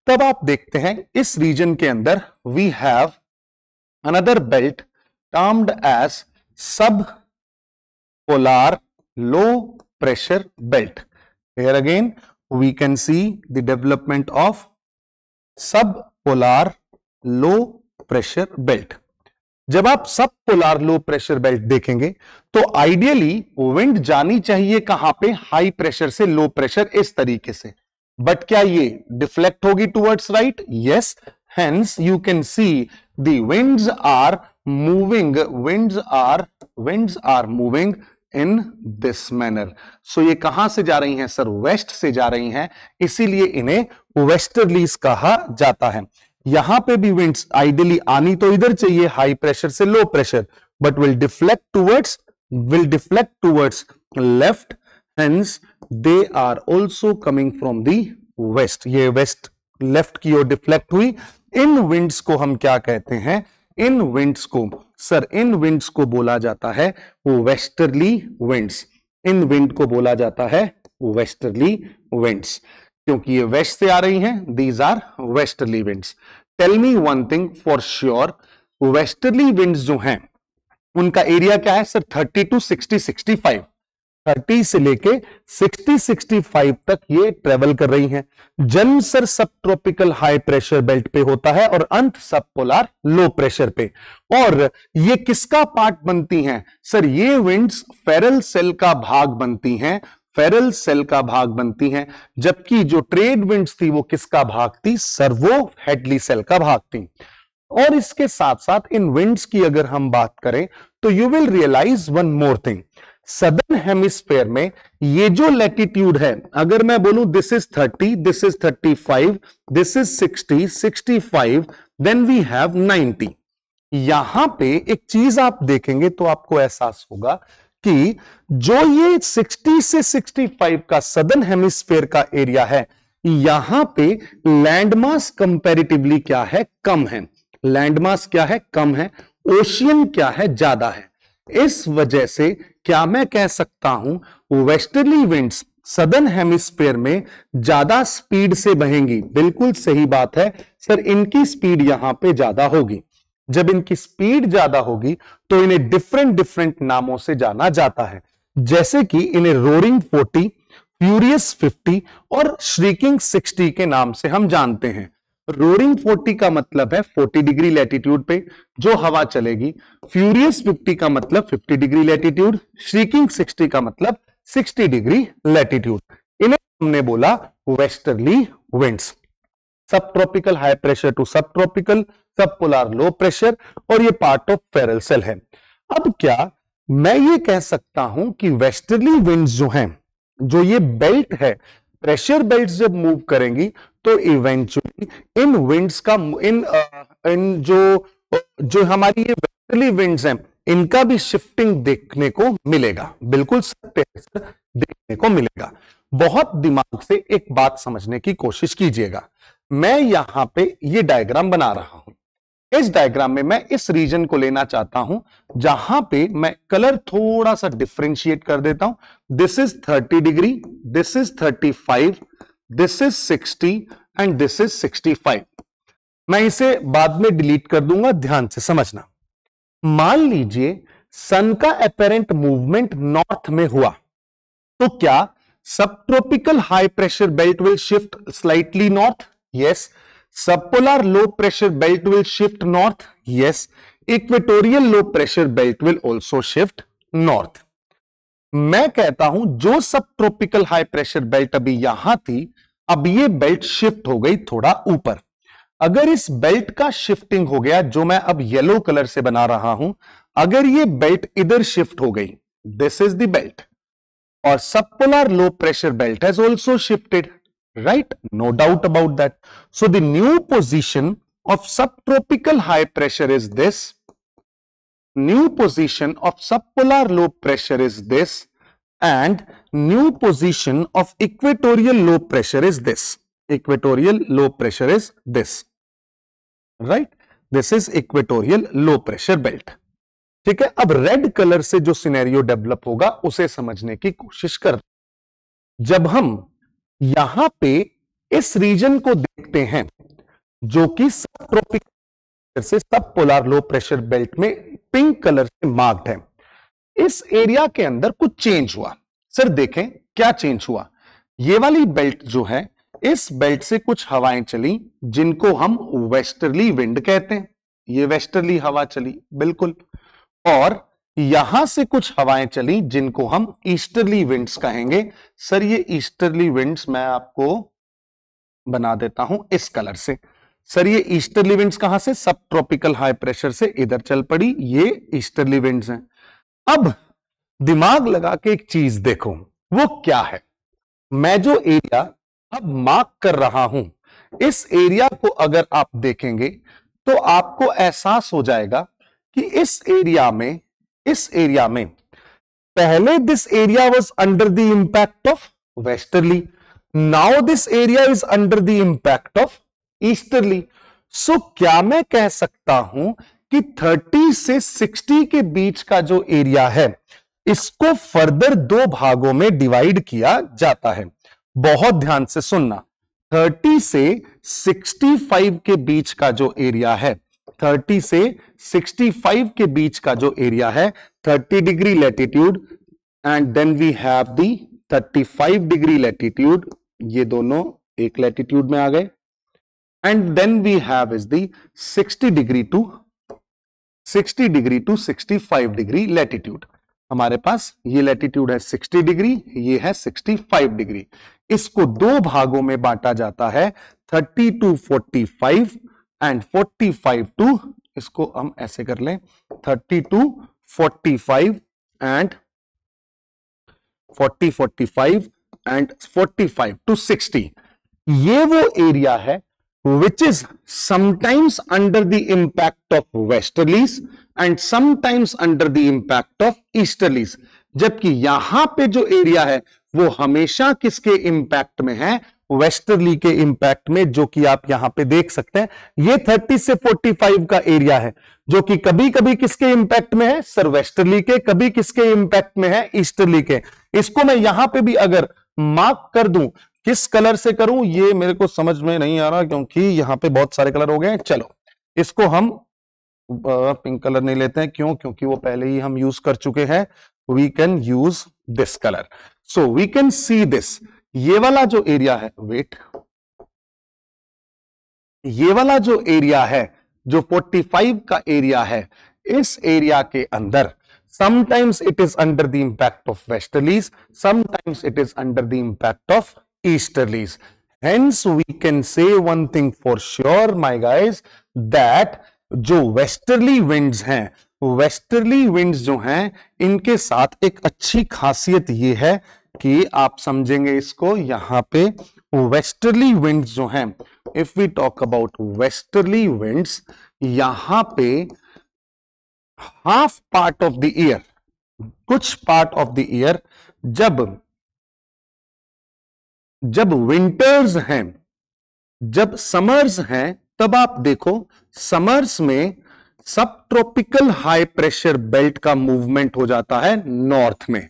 तब आप देखते हैं इस रीजन के अंदर we have another belt termed as sub polar low pressure belt. Here again we can see the development of subpolar low pressure belt. जब आप सब पोलार लो प्रेशर बेल्ट देखेंगे तो आइडियली विंड जानी चाहिए कहां पे, हाई प्रेशर से लो प्रेशर, इस तरीके से। बट क्या ये डिफ्लेक्ट होगी towards right? Yes, hence you can see the winds are moving in this manner. So ये कहां से जा रही हैं सर? वेस्ट से जा रही हैं, इसीलिए इन्हें वेस्टर्लीज कहा जाता है। यहां पे भी विंड्स आइडियली आनी तो इधर चाहिए, हाई प्रेशर से low pressure, but will deflect towards left, hence they are also coming from the west. ये वेस्ट लेफ्ट की ओर डिफ्लेक्ट हुई। इन विंड्स को हम क्या कहते हैं? इन विंड्स को बोला जाता है वेस्टर्ली विंड्स। इन विंड को बोला जाता है वेस्टर्ली विंड्स, क्योंकि ये वेस्ट से आ रही हैं। These are westerly winds. Tell me one thing for sure, westerly winds जो हैं उनका एरिया क्या है सर? 30 to 60-65, 30 से लेके 60-65 तक ये ट्रेवल कर रही हैं। जन्म सर सब ट्रॉपिकल हाई प्रेशर बेल्ट पे होता है और अंत सब पोलार लो प्रेशर पे। और ये किसका पार्ट बनती हैं सर? ये विंड्स फेरल सेल का भाग बनती हैं, जबकि जो ट्रेड विंड्स थी वो किसका भाग थी सर? वो हेडली सेल का भाग थी। और इसके साथ साथ इन विंड्स की अगर हम बात करें तो you will realise one more thing, southern hemisphere में ये जो लैटिट्यूड है, अगर मैं बोलूं this is 30, this is 35, this is 60, 65, then we have 90। यहां पे एक चीज आप देखेंगे तो आपको एहसास होगा कि जो ये 60 से 65 का सदर्न हेमिस्फेयर का एरिया है, यहां पे लैंडमास कंपैरेटिवली क्या है? कम है। लैंडमास क्या है? कम है। ओशियन क्या है? ज्यादा है। इस वजह से क्या मैं कह सकता हूं वेस्टर्ली विंड्स सदर्न हेमिस्फेयर में ज्यादा स्पीड से बहेंगी? बिल्कुल सही बात है सर, इनकी स्पीड यहां पे ज्यादा होगी। जब इनकी स्पीड ज्यादा होगी तो इन्हें डिफरेंट नामों से जाना जाता है, जैसे कि इन्हें रोरिंग 40, फ्यूरियस 50 और श्रीकिंग 60 के नाम से हम जानते हैं। रोरिंग 40 का मतलब है 40 डिग्री लैटिट्यूड पे जो हवा चलेगी, फ्यूरियस 50 का मतलब 50 डिग्री लैटिट्यूड, श्रीकिंग 60 का मतलब 60 डिग्री लैटिट्यूड। इन्हें हमने बोला वेस्टर्ली विंड्स। सब ट्रॉपिकल हाई प्रेशर टू सब ट्रॉपिकल, सब पोलर लो प्रेशर, और ये पार्ट ऑफ फेरल सेल है। अब क्या मैं ये कह सकता हूं कि वेस्टर्ली विंड्स जो हैं, जो ये बेल्ट है, प्रेशर बेल्ट जब मूव करेंगी तो इवेंचुअली इन विंड्स का इन जो हमारी ये वेस्टर्ली विंड्स हैं, इनका भी शिफ्टिंग देखने को मिलेगा। बिल्कुल सत्य है सर, देखने को मिलेगा। बहुत दिमाग से एक बात समझने की कोशिश कीजिएगा। मैं यहां पे ये डायग्राम बना रहा हूं। इस डायग्राम में मैं इस रीजन को लेना चाहता हूं जहां पे मैं कलर थोड़ा सा डिफरेंशिएट कर देता हूं। This is 30 degree, this is 35, this is 60 and this is 65। मैं इसे बाद में डिलीट कर दूंगा, ध्यान से समझना। मान लीजिए सन का अपेरेंट मूवमेंट नॉर्थ में हुआ, तो क्या सब tropical high pressure belt will shift slightly north? Yes. Subpolar low pressure belt will shift north. Yes. Equatorial low pressure belt will also shift north. मैं कहता हूं जो सब ट्रॉपिकल हाई प्रेशर बेल्ट अभी यहां थी, अब ये बेल्ट शिफ्ट हो गई थोड़ा ऊपर। अगर इस बेल्ट का शिफ्टिंग हो गया, जो मैं अब येलो कलर से बना रहा हूं, अगर ये बेल्ट इधर शिफ्ट हो गई, दिस इज द बेल्ट, और subpolar low pressure belt has also shifted, right? No doubt about that. So the new position of subtropical high pressure is this. New position of subpolar low pressure is this, and new position of equatorial low pressure is this. Equatorial low pressure is this, right? This is equatorial low pressure belt. ठीक है, अब red colour से जो scenario develop होगा उसे समझने की कोशिश कर। जब हम यहां पे इस रीजन को देखते हैं जो कि सब ट्रॉपिकल से सब पोलर लो प्रेशर बेल्ट में पिंक कलर से मार्क्ड है, इस एरिया के अंदर कुछ चेंज हुआ। सर देखें क्या चेंज हुआ। ये वाली बेल्ट जो है, इस बेल्ट से कुछ हवाएं चली जिनको हम वेस्टर्ली विंड कहते हैं। ये वेस्टर्ली हवा चली, बिल्कुल। और यहां से कुछ हवाएं चली जिनको हम ईस्टर्ली विंड्स कहेंगे। सर ये ईस्टर्ली विंड्स मैं आपको बना देता हूं इस कलर से। सर ये ईस्टर्ली विंड्स कहां से? सब ट्रॉपिकल हाई प्रेशर से इधर चल पड़ी, ये ईस्टर्ली विंड्स हैं। अब दिमाग लगा के एक चीज देखो, वो क्या है। मैं जो एरिया अब मार्क कर रहा हूं, इस एरिया को अगर आप देखेंगे तो आपको एहसास हो जाएगा कि इस एरिया में पहले this area was under the impact of westerly, now this area is under the impact of easterly. So क्या मैं कह सकता हूं कि 30 से 60 के बीच का जो एरिया है, इसको फर्दर दो भागों में डिवाइड किया जाता है। बहुत ध्यान से सुनना, 30 से 65 के बीच का जो एरिया है, 30 से 65 के बीच का जो एरिया है, 30 degree latitude and then we have the 35 degree latitude, ये दोनों एक लैटिट्यूड में आ गए, and then we have is the 60 degree to 65 degree latitude. हमारे पास ये लैटिट्यूड है 60 डिग्री, ये है 65 डिग्री। इसको दो भागों में बांटा जाता है, 30 टू 45 एंड 45 टू, इसको हम ऐसे कर लें, 30 टू 45 एंड 45 एंड 45 टू 60। ये वो एरिया है which is sometimes under the impact of westerlies and sometimes under the impact of easterlies, जबकि यहां पे जो एरिया है वो हमेशा किसके इंपैक्ट में है? वेस्टर्ली के इंपैक्ट में, जो कि आप यहां पे देख सकते हैं। ये 30 से 45 का एरिया है जो कि कभी कभी किसके इंपैक्ट में है? सर वेस्टर्ली के, कभी किसके इंपैक्ट में है? ईस्टर्ली के। इसको मैं यहां पे भी अगर मार्क कर दूं, किस कलर से करूं ये मेरे को समझ में नहीं आ रहा, क्योंकि यहां पे बहुत सारे कलर हो गए हैं। चलो इसको हम पिंक कलर नहीं लेते हैं, क्यों? क्योंकि वो पहले ही हम यूज कर चुके हैं। we can use this color. So we can see this. ये वाला जो एरिया है, वेट, ये वाला जो एरिया है, जो 45 का एरिया है, इस एरिया के अंदर sometimes it is under the impact of westerlies, sometimes it is under the impact of easterlies. Hence we can say one thing for sure my guys, that जो westerly winds हैं, westerly winds जो हैं, इनके साथ एक अच्छी खासियत ये है कि आप समझेंगे इसको, यहां पे वेस्टर्ली विंड्स जो हैं, if we talk about westerly winds, यहां पे half part of the year, कुछ पार्ट ऑफ द ईयर, जब विंटर्स हैं, जब समर्स हैं, तब आप देखो समर्स में सब ट्रॉपिकल हाई प्रेशर बेल्ट का मूवमेंट हो जाता है नॉर्थ में।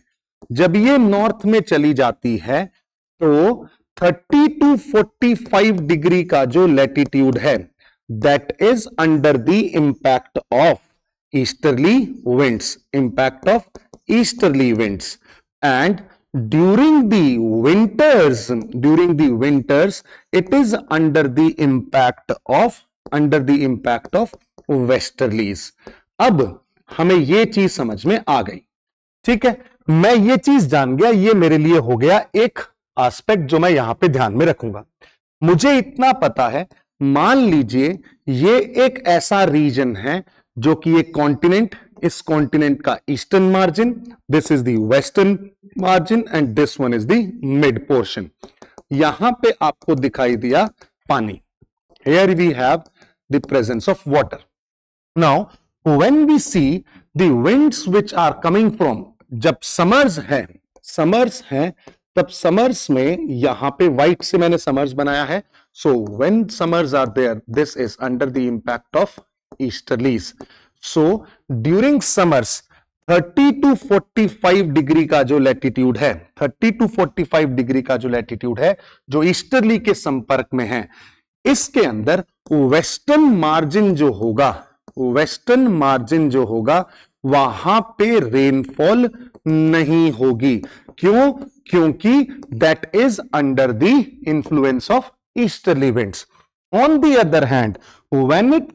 जब ये नॉर्थ में चली जाती है तो 30 to 45 डिग्री का जो लैटिट्यूड है, that is under the impact of easterly winds, impact of easterly winds. And during the winters it is under the impact of westerlies. अब हमें ये चीज समझ में आ गई, ठीक है, मैं ये चीज जान गया, ये मेरे लिए हो गया एक एस्पेक्ट जो मैं यहां पे ध्यान में रखूंगा। मुझे इतना पता है, मान लीजिए ये एक ऐसा रीजन है जो कि एक कॉन्टिनेंट, इस कॉन्टिनेंट का eastern margin, this is the western margin and this one is the mid portion. यहां पे आपको दिखाई दिया पानी, here we have the presence of water. Now when we see the winds which are coming from, जब summers हैं तब summers में, यहां पे व्हाइट से मैंने समर्स बनाया है, so when summers are there, this is under the impact of easterlies. So during summers 30 to 45 degree का जो लैटिट्यूड है, 30 to 45 डिग्री का जो लैटिट्यूड है, जो ईस्टर्ली के संपर्क में है, इसके अंदर वेस्टर्न मार्जिन जो होगा, वहां पे रेनफॉल नहीं होगी। क्यों? क्योंकि that is under the influence of easterly winds. On the other hand, when it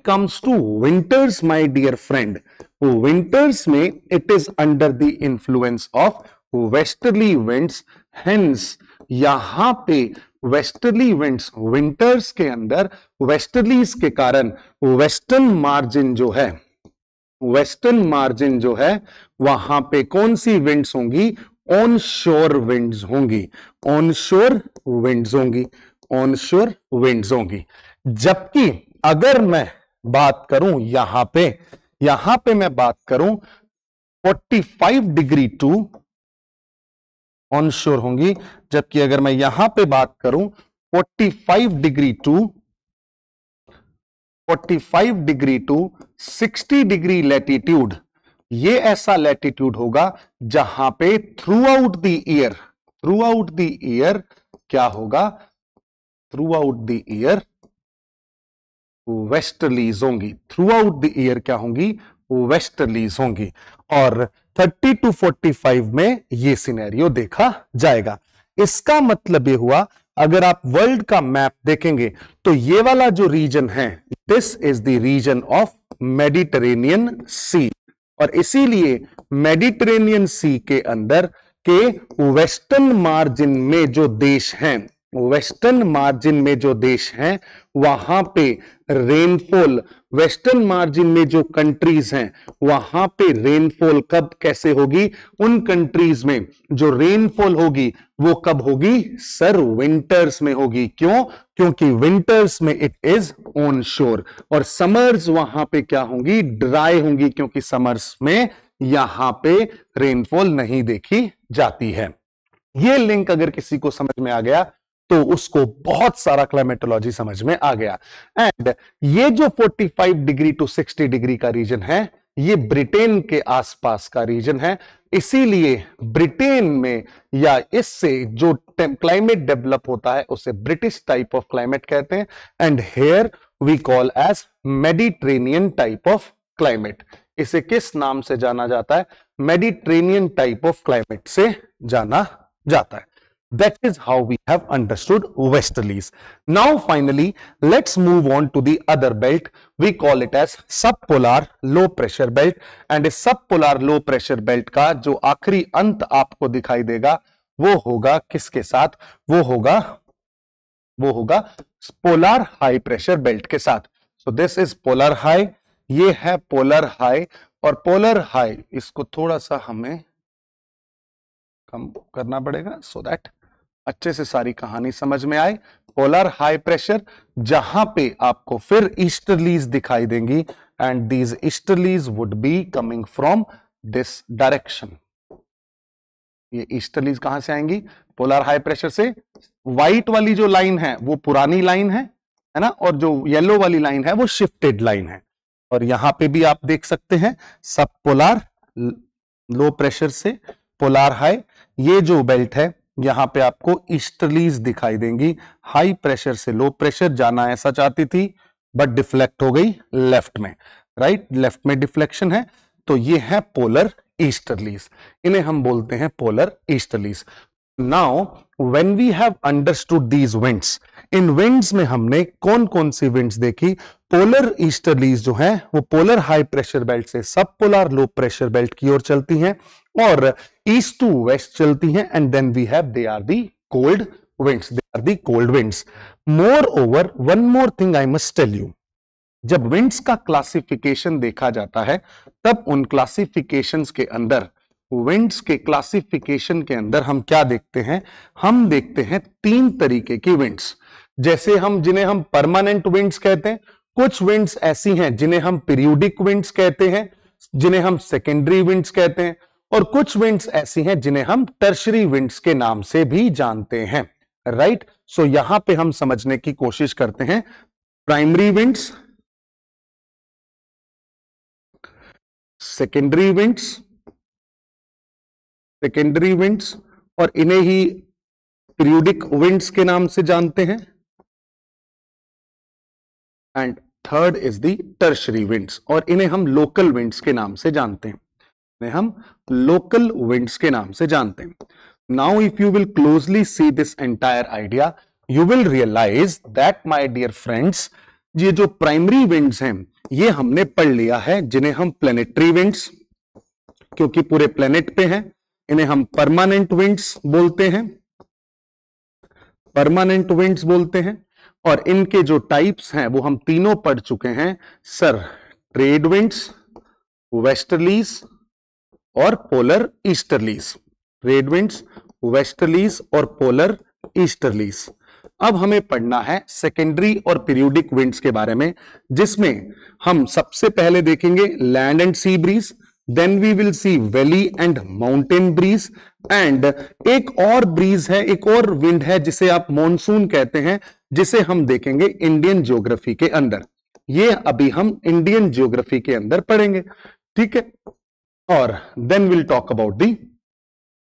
comes to winters, my dear friend, winters में it is under the influence of westerly winds. Hence यहां पे westerly winds, winters के अंदर westerlies के कारण western margin जो है वहां पे कौन सी winds होंगी? onshore winds होंगी। जबकि अगर मैं बात करूं यहां पे मैं बात करूं 45 डिग्री टू ऑनशोर होंगी, जबकि अगर मैं यहां पे बात करूं 45 डिग्री टू 60 डिग्री लैटिट्यूड, ये ऐसा लैटिट्यूड होगा जहां पे थ्रू आउट द ईयर क्या होगा? Through out the year westerlies होंगी, थ्रू आउट द ईयर क्या होंगी? वेस्टर्लीज होंगी। और 30 to 45 में ये सिनेरियो देखा जाएगा। इसका मतलब ये हुआ, अगर आप वर्ल्ड का मैप देखेंगे तो ये वाला जो रीजन है, this is the region of Mediterranean sea, और इसीलिए मेडिटेरेनियन सी के अंदर के वेस्टर्न मार्जिन में जो देश हैं, वहां पे रेनफॉल, वेस्टर्न मार्जिन में जो कंट्रीज हैं, वहां पे रेनफॉल कब कैसे होगी? उन कंट्रीज में जो रेनफॉल होगी वो कब होगी? सर विंटर्स में होगी। क्यों? क्योंकि विंटर्स में इट इज ऑन शोर, और समर्स वहां पे क्या होंगी? ड्राई होंगी, क्योंकि समर्स में यहां पे रेनफॉल नहीं देखी जाती है। ये लिंक अगर किसी को समझ में आ गया तो उसको बहुत सारा क्लाइमेटोलॉजी समझ में आ गया। एंड ये जो 45 डिग्री टू 60 डिग्री का रीजन है, ये ब्रिटेन के आसपास का रीजन है, इसीलिए ब्रिटेन में या इससे जो क्लाइमेट डेवलप होता है उसे ब्रिटिश टाइप ऑफ क्लाइमेट कहते हैं, and here we call as Mediterranean type of climate. इसे किस नाम से जाना जाता है? मेडिटेरेनियन टाइप ऑफ क्लाइमेट से जाना जाता है. That is how we have understood westerlies. Now finally, let's move on to the other belt. We call it as subpolar low pressure belt. And इस subpolar low pressure belt का जो आखिरी अंत आपको दिखाई देगा वो होगा किसके साथ? वो होगा polar high pressure belt के साथ. So this is polar high. ये है polar high और polar high इसको थोड़ा सा हमें कम करना पड़ेगा so that अच्छे से सारी कहानी समझ में आए. पोलर हाई प्रेशर जहां पे आपको फिर ईस्टर्लीज दिखाई देंगी and these easterlies would be coming from this direction. ये ईस्टर्लीज कहां से आएंगी? पोलर हाई प्रेशर से. व्हाइट वाली जो लाइन है वो पुरानी लाइन है ना, और जो येलो वाली लाइन है वो शिफ्टेड लाइन है. और यहां पे भी आप देख सकते हैं सब पोलर लो प्रेशर से पोलर हाई. ये जो बेल्ट है यहां पे आपको ईस्टर्लीज दिखाई देंगी. हाई प्रेशर से लो प्रेशर जाना ऐसा चाहती थी बट डिफ्लेक्ट हो गई लेफ्ट में. राइट, लेफ्ट में डिफ्लेक्शन है तो ये है पोलर ईस्टर्लीज. इन्हें हम बोलते हैं polar easterlies. Now when we have understood these winds, इन विंड्स में हमने कौन कौन सी विंड्स देखी? पोलर ईस्टर्लीज जो है वो पोलर हाई प्रेशर बेल्ट से सब पोलर लो प्रेशर बेल्ट की ओर चलती हैं और ईस्ट टू वेस्ट चलती हैं. And then we have they are the cold winds. They are the cold winds. More over one more thing I must tell you, जब winds का क्लासिफिकेशन देखा जाता है तब उन क्लासिफिकेशंस के अंदर, विंड्स के क्लासिफिकेशन के अंदर हम क्या देखते हैं? हम देखते हैं तीन तरीके की विंड्स. जैसे जिन्हें हम परमानेंट विंड्स कहते हैं, कुछ विंड्स ऐसी हैं जिन्हें हम पीरियोडिक विंड्स कहते हैं, जिन्हें हम सेकेंडरी विंड्स कहते हैं, और कुछ विंड्स ऐसी हैं जिन्हें हम टर्शरी विंड्स के नाम से भी जानते हैं. राइट, सो यहां पे हम समझने की कोशिश करते हैं प्राइमरी विंड्स, सेकेंडरी विंड्स और इन्हें ही पीरियोडिक विंड्स के नाम से जानते हैं. And third is the tertiary winds और इन्हें हम लोकल विंड्स के नाम से जानते हैं. हम लोकल विंड्स के नाम से जानते हैं. Now if you will closely see this entire idea, you will realise that my dear friends, ये जो प्राइमरी विंड्स हैं ये हमने पढ़ लिया है, जिन्हें हम प्लेनेटरी विंड्स, क्योंकि पूरे प्लेनेट पे हैं, इन्हें हम परमानेंट विंड्स बोलते हैं. परमानेंट विंड्स बोलते हैं. और इनके जो टाइप्स हैं वो हम तीनों पढ़ चुके हैं सर. ट्रेड विंड्स, वेस्टर्लीज और polar easterlies. Trade winds, westerlies और पोलर ईस्टर्लीज. अब हमें पढ़ना है सेकेंडरी और पीरियोडिक विंड्स के बारे में, जिसमें हम सबसे पहले देखेंगे land and sea breeze, then we will see valley and mountain breeze, and एक और ब्रीज है, एक और विंड है जिसे आप मॉनसून कहते हैं, जिसे हम देखेंगे इंडियन ज्योग्राफी के अंदर. ये अभी हम इंडियन ज्योग्राफी के अंदर पढ़ेंगे. ठीक है, और then will talk about the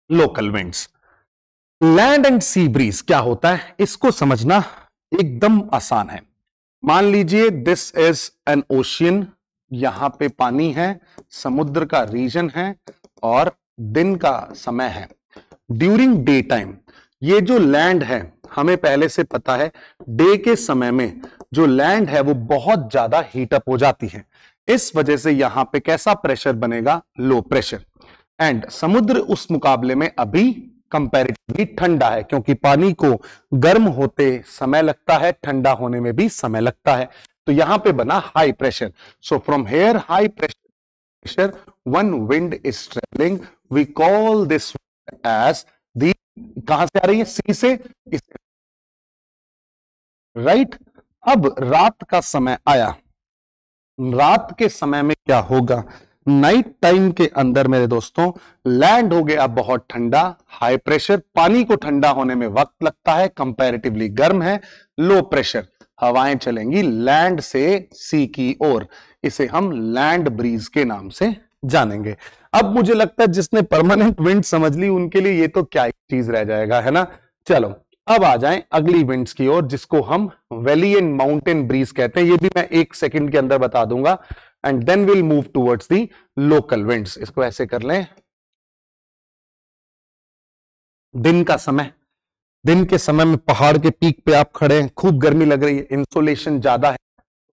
local winds. Land and sea breeze क्या होता है इसको समझना एकदम आसान है. मान लीजिए दिस इज एन ओशियन, यहां पे पानी है, समुद्र का रीजन है और दिन का समय है. ड्यूरिंग डे टाइम ये जो लैंड है, हमें पहले से पता है डे के समय में जो लैंड है वो बहुत ज्यादा हीट अप हो जाती है. इस वजह से यहां पे कैसा प्रेशर बनेगा? Low pressure. एंड समुद्र उस मुकाबले में अभी कंपैरेटिवली ठंडा है, क्योंकि पानी को गर्म होते समय लगता है, ठंडा होने में भी समय लगता है. तो यहां पे बना high pressure. So from here high pressure one wind is travelling, we call this as the. कहां से आ रही है? सी से. राइट. अब रात का समय आया. रात के समय में क्या होगा? नाइट टाइम के अंदर मेरे दोस्तों लैंड हो गया बहुत ठंडा, हाई प्रेशर. पानी को ठंडा होने में वक्त लगता है, कंपैरेटिवली गर्म है. लो प्रेशर, हवाएं चलेंगी लैंड से सी की ओर. इसे हम लैंड ब्रीज के नाम से जानेंगे. अब मुझे लगता है जिसने परमानेंट विंड समझ ली उनके लिए ये तो क्या चीज रह जाएगा, है ना. चलो अब आ जाएं अगली विंड्स की ओर, जिसको हम वैली एंड माउंटेन ब्रीज कहते हैं. ये भी मैं 1 सेकंड के अंदर बता दूंगा. And then will move towards the local winds. इसको ऐसे कर लें, दिन का समय, दिन के समय में पहाड़ के पीक पे आप खड़े हैं, खूब गर्मी लग रही है, इंसोलेशन ज्यादा है,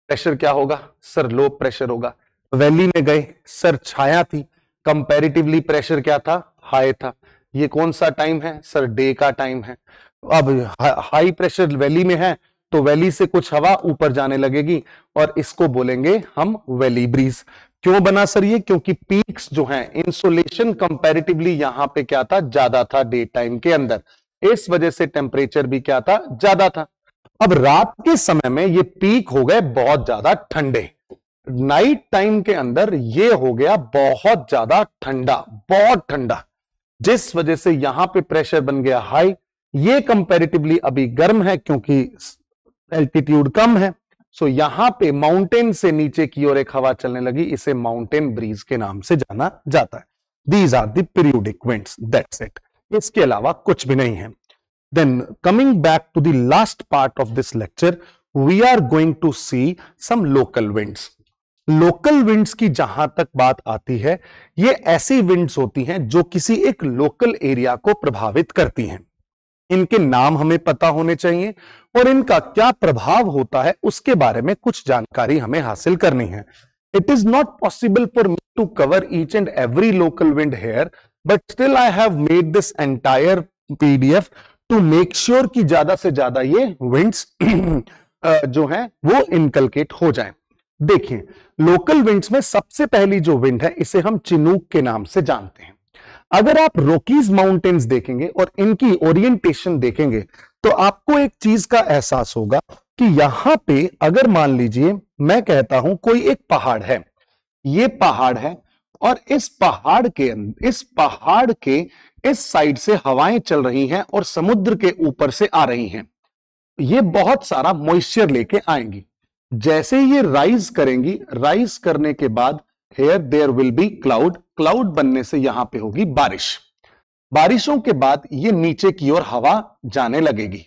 प्रेशर क्या होगा सर? लो प्रेशर होगा। वैली में गए सर, छाया थी, कंपैरेटिवली प्रेशर क्या था? हाई था। ये कौन सा टाइम है सर? डे का टाइम है। अब हाई प्रेशर वैली में है तो वैली से कुछ हवा ऊपर जाने लगेगी और इसको बोलेंगे हम वैली ब्रीज। क्यों बना सर ये? क्योंकि पीक्स जो हैं, इंसोलेशन कंपैरेटिवली यहां पे क्या था? ज्यादा था डे टाइम के अंदर, इस वजह से टेम्परेचर भी क्या था? ज्यादा था। अब रात के समय में ये पीक हो गए बहुत ज्यादा ठंडे, नाइट टाइम के अंदर ये हो गया बहुत ज्यादा ठंडा, बहुत ठंडा, जिस वजह से यहां पे प्रेशर बन गया हाई। ये कंपैरेटिवली अभी गर्म है क्योंकि एल्टीट्यूड कम है, सो यहां पे माउंटेन से नीचे की ओर एक हवा चलने लगी, इसे माउंटेन ब्रीज के नाम से जाना जाता है। These are the periodic winds, that's it, इसके अलावा कुछ भी नहीं है। Then coming back to the last part of this lecture, we are going to see some local winds. Local winds की जहां तक बात आती है, ये ऐसी विंड्स होती हैं जो किसी एक लोकल एरिया को प्रभावित करती हैं। इनके नाम हमें पता होने चाहिए और इनका क्या प्रभाव होता है उसके बारे में कुछ जानकारी हमें हासिल करनी है। It is not possible for me to cover each and every local wind here, but still I have made this entire PDF to make sure कि ज्यादा से ज्यादा ये विंड्स जो है वो इनकलकेट हो जाए। देखिए, लोकल विंड्स में सबसे पहली जो विंड है इसे हम चिनूक के नाम से जानते हैं। अगर आप रॉकीज माउंटेन्स देखेंगे और इनकी ओरिएंटेशन देखेंगे तो आपको एक चीज का एहसास होगा कि यहां पे अगर मान लीजिए मैं कहता हूं कोई एक पहाड़ है, ये पहाड़ है और इस पहाड़ के इस साइड से हवाएं चल रही हैं और समुद्र के ऊपर से आ रही हैं, ये बहुत सारा मॉइस्चर लेके आएंगी। जैसे ये राइज करेंगी, राइज करने के बाद here there will be cloud, cloud बनने से यहां पे होगी बारिश, बारिशों के बाद ये नीचे की ओर हवा जाने लगेगी।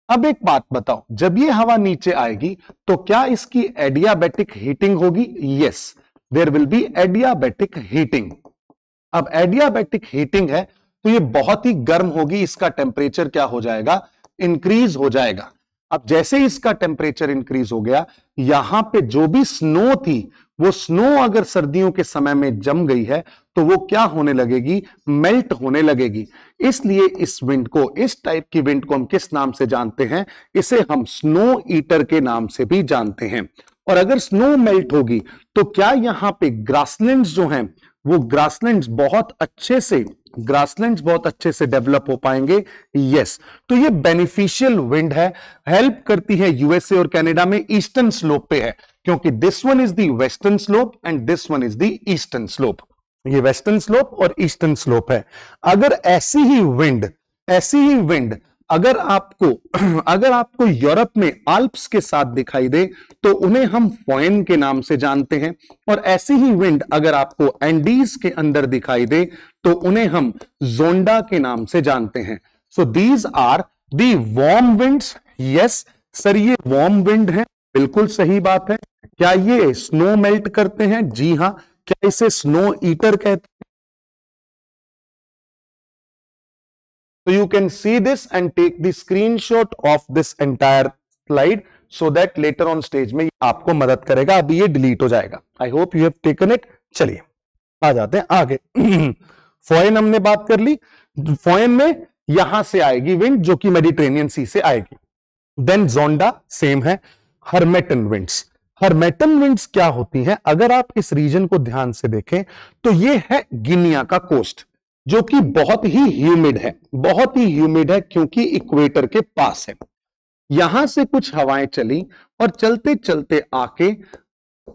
अब एक बात बताओ, जब ये हवा नीचे आएगी तो क्या इसकी एडियाबैटिक हीटिंग होगी? Yes, there will be adiabatic heating. अब एडियाबैटिक हीटिंग है तो ये बहुत ही गर्म होगी, इसका टेम्परेचर क्या हो जाएगा? इंक्रीज हो जाएगा। अब जैसे इसका टेम्परेचर इंक्रीज हो गया, यहां पे जो भी स्नो थी वो स्नो अगर सर्दियों के समय में जम गई है तो वो क्या होने लगेगी? मेल्ट होने लगेगी। इसलिए इस विंड को, इस टाइप की विंड को हम किस नाम से जानते हैं? इसे हम स्नो ईटर के नाम से भी जानते हैं। और अगर स्नो मेल्ट होगी तो क्या यहां पे ग्रासलैंड्स जो हैं वो ग्रासलैंड्स बहुत अच्छे से डेवलप हो पाएंगे? यस। तो ये बेनिफिशियल विंड है, हेल्प करती है यूएसए और कनाडा में, ईस्टर्न स्लोप पे है, क्योंकि this one is the western slope and this one is the eastern slope. ये वेस्टर्न स्लोप और ईस्टर्न स्लोप है। अगर ऐसी ही विंड अगर आपको यूरोप में आल्प्स के साथ दिखाई दे तो उन्हें हम फोएन के नाम से जानते हैं, और ऐसी ही विंड अगर आपको एंडीज के अंदर दिखाई दे तो उन्हें हम जोंडा के नाम से जानते हैं। So these are the warm winds. Yes sir, ये वार्म विंड है, बिल्कुल सही बात है। क्या ये स्नो मेल्ट करते हैं? जी हां। क्या इसे स्नो ईटर कहते हैं? So you can see this and take the screenshot of this entire slide so that later on stage में आपको मदद करेगा। अभी ये डिलीट हो जाएगा। I hope you have taken it। चलिए आ जाते हैं आगे। फोएन हमने बात कर ली, फोएन में यहां से आएगी विंड जो कि मेडिटेरेनियन सी से आएगी। देन जोंडा सेम है। हर्मेटन विंड्स क्या होती हैं? अगर आप इस रीजन को ध्यान से देखें तो ये है गिनिया का कोस्ट, जो कि बहुत ही ह्यूमिड है क्योंकि इक्वेटर के पास है। यहां से कुछ हवाएं चली और चलते चलते आके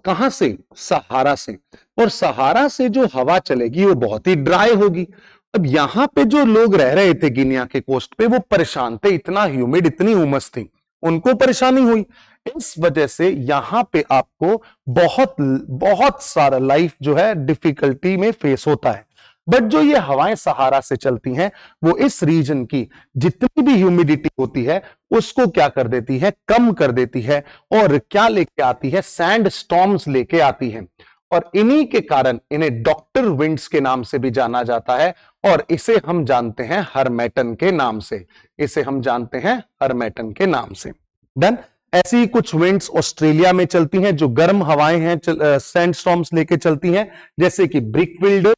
कहां से? सहारा से, और सहारा से जो हवा चलेगी वो बहुत ही ड्राई होगी। अब यहां पे जो लोग रह रहे थे गिनिया के कोस्ट पे वो परेशान थे, इतना ह्यूमिड, इतनी उमस थी, उनको परेशानी हुई। इस वजह से यहां पे आपको बहुत सारा लाइफ जो है डिफिकल्टी में फेस होता है। बट जो ये हवाएं सहारा से चलती हैं वो इस रीजन की जितनी भी ह्यूमिडिटी होती है उसको क्या कर देती है? कम कर देती है। और क्या लेके आती है? सैंड स्टॉर्म्स लेके आती है। और इन्हीं के कारण इन्हें डॉक्टर विंड्स के नाम से भी जाना जाता है और इसे हम जानते हैं हरमैटन के नाम से। इसे हम जानते हैं हरमैटन के नाम से। देन ऐसी ही कुछ विंड्स ऑस्ट्रेलिया में चलती हैं जो गर्म हवाएं हैं, सैंड स्टॉर्म्स लेके चलती हैं, जैसे कि ब्रिकविल्डर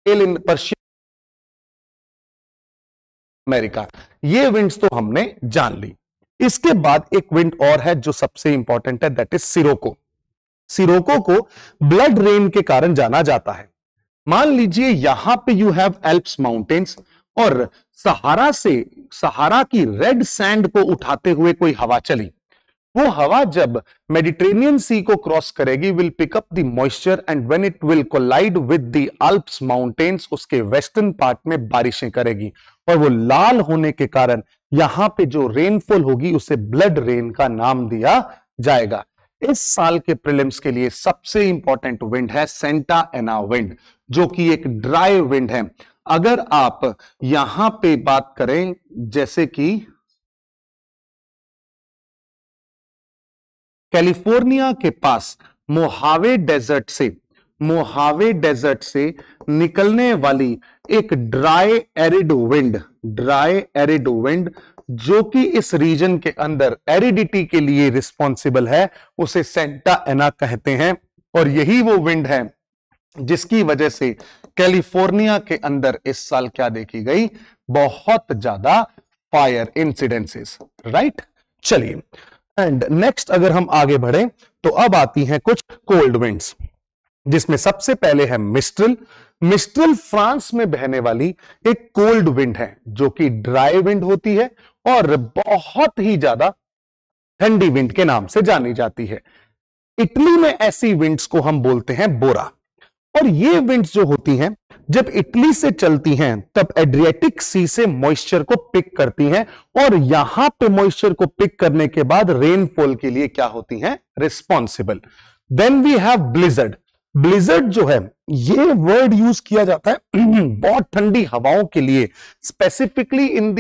इन पर्शिया अमेरिका। ये विंड्स तो हमने जान ली। इसके बाद एक विंड और है जो सबसे इंपॉर्टेंट है, दैट इज सिरोको। सिरोको को ब्लड रेन के कारण जाना जाता है। मान लीजिए यहां पे यू हैव एल्प्स माउंटेन्स और सहारा की रेड सैंड को उठाते हुए कोई हवा चली। वो हवा जब मेडिटेरेनियन सी को क्रॉस करेगी, will pick up the moisture and when it will collide with the Alps mountains, उसके वेस्टर्न पार्ट में बारिशें करेगी और वो लाल होने के कारण यहां पे जो रेनफॉल होगी उसे ब्लड रेन का नाम दिया जाएगा। इस साल के प्रीलिम्स के लिए सबसे इंपॉर्टेंट विंड है सेंटा एना विंड, जो कि एक ड्राई विंड है। अगर आप यहां पे बात करें जैसे कि कैलिफोर्निया के पास मोहावे डेजर्ट से निकलने वाली एक ड्राई एरिड विंड जो कि इस रीजन के अंदर एरिडिटी के लिए रिस्पॉन्सिबल है, उसे सेंटा एना कहते हैं। और यही वो विंड है जिसकी वजह से कैलिफोर्निया के अंदर इस साल क्या देखी गई, बहुत ज्यादा फायर इंसिडेंसेस, राइट। चलिए, एंड नेक्स्ट अगर हम आगे बढ़े तो अब आती हैं कुछ कोल्ड विंड्स, जिसमें सबसे पहले है मिस्ट्रल। मिस्ट्रल फ्रांस में बहने वाली एक कोल्ड विंड है जो कि ड्राई विंड होती है और बहुत ही ज्यादा ठंडी विंड के नाम से जानी जाती है। इटली में ऐसी विंड्स को हम बोलते हैं बोरा। और ये विंड्स जो होती हैं जब इटली से चलती हैं तब एड्रियाटिक सी से मॉइस्चर को पिक करती हैं और यहां पे मॉइस्चर को पिक करने के बाद रेनफॉल के लिए क्या होती हैं, responsible. Then we have blizzard. Blizzard जो है ये वर्ड यूज किया जाता है बहुत ठंडी हवाओं के लिए, specifically in the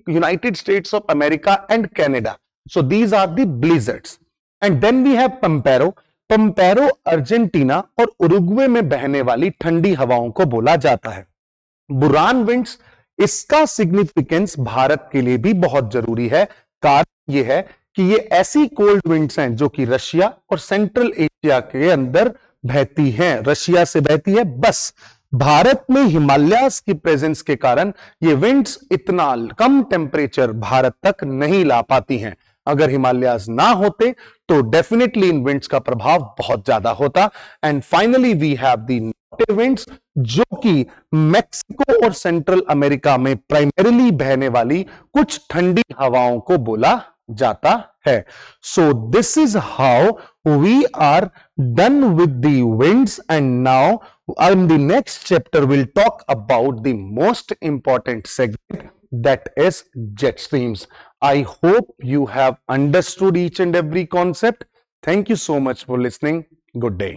United States of America and Canada. So these are the blizzards. And then we have pampero. Pampero Argentina और उरुग्वे में बहने वाली ठंडी हवाओं को बोला जाता है। बुरान विंड्स, इसका सिग्निफिकेंस भारत के लिए भी बहुत जरूरी है। कारण यह है कि ये ऐसी कोल्ड विंड्स हैं जो कि रशिया और सेंट्रल एशिया के अंदर बहती हैं, रशिया से बहती है। बस भारत में हिमालयास की प्रेजेंस के कारण ये विंड्स इतना कम टेम्परेचर भारत तक नहीं ला पाती हैं। अगर हिमालयास ना होते तो डेफिनेटली इन विंड्स का प्रभाव बहुत ज्यादा होता। And finally we have the norther winds, जो कि मैक्सिको और सेंट्रल अमेरिका में प्राइमरीली बहने वाली कुछ ठंडी हवाओं को बोला जाता है। So this is how we are done with the winds and now in the next chapter we'll talk about the most important segment, that is jet streams. I hope you have understood each and every concept. Thank you so much for listening. Good day.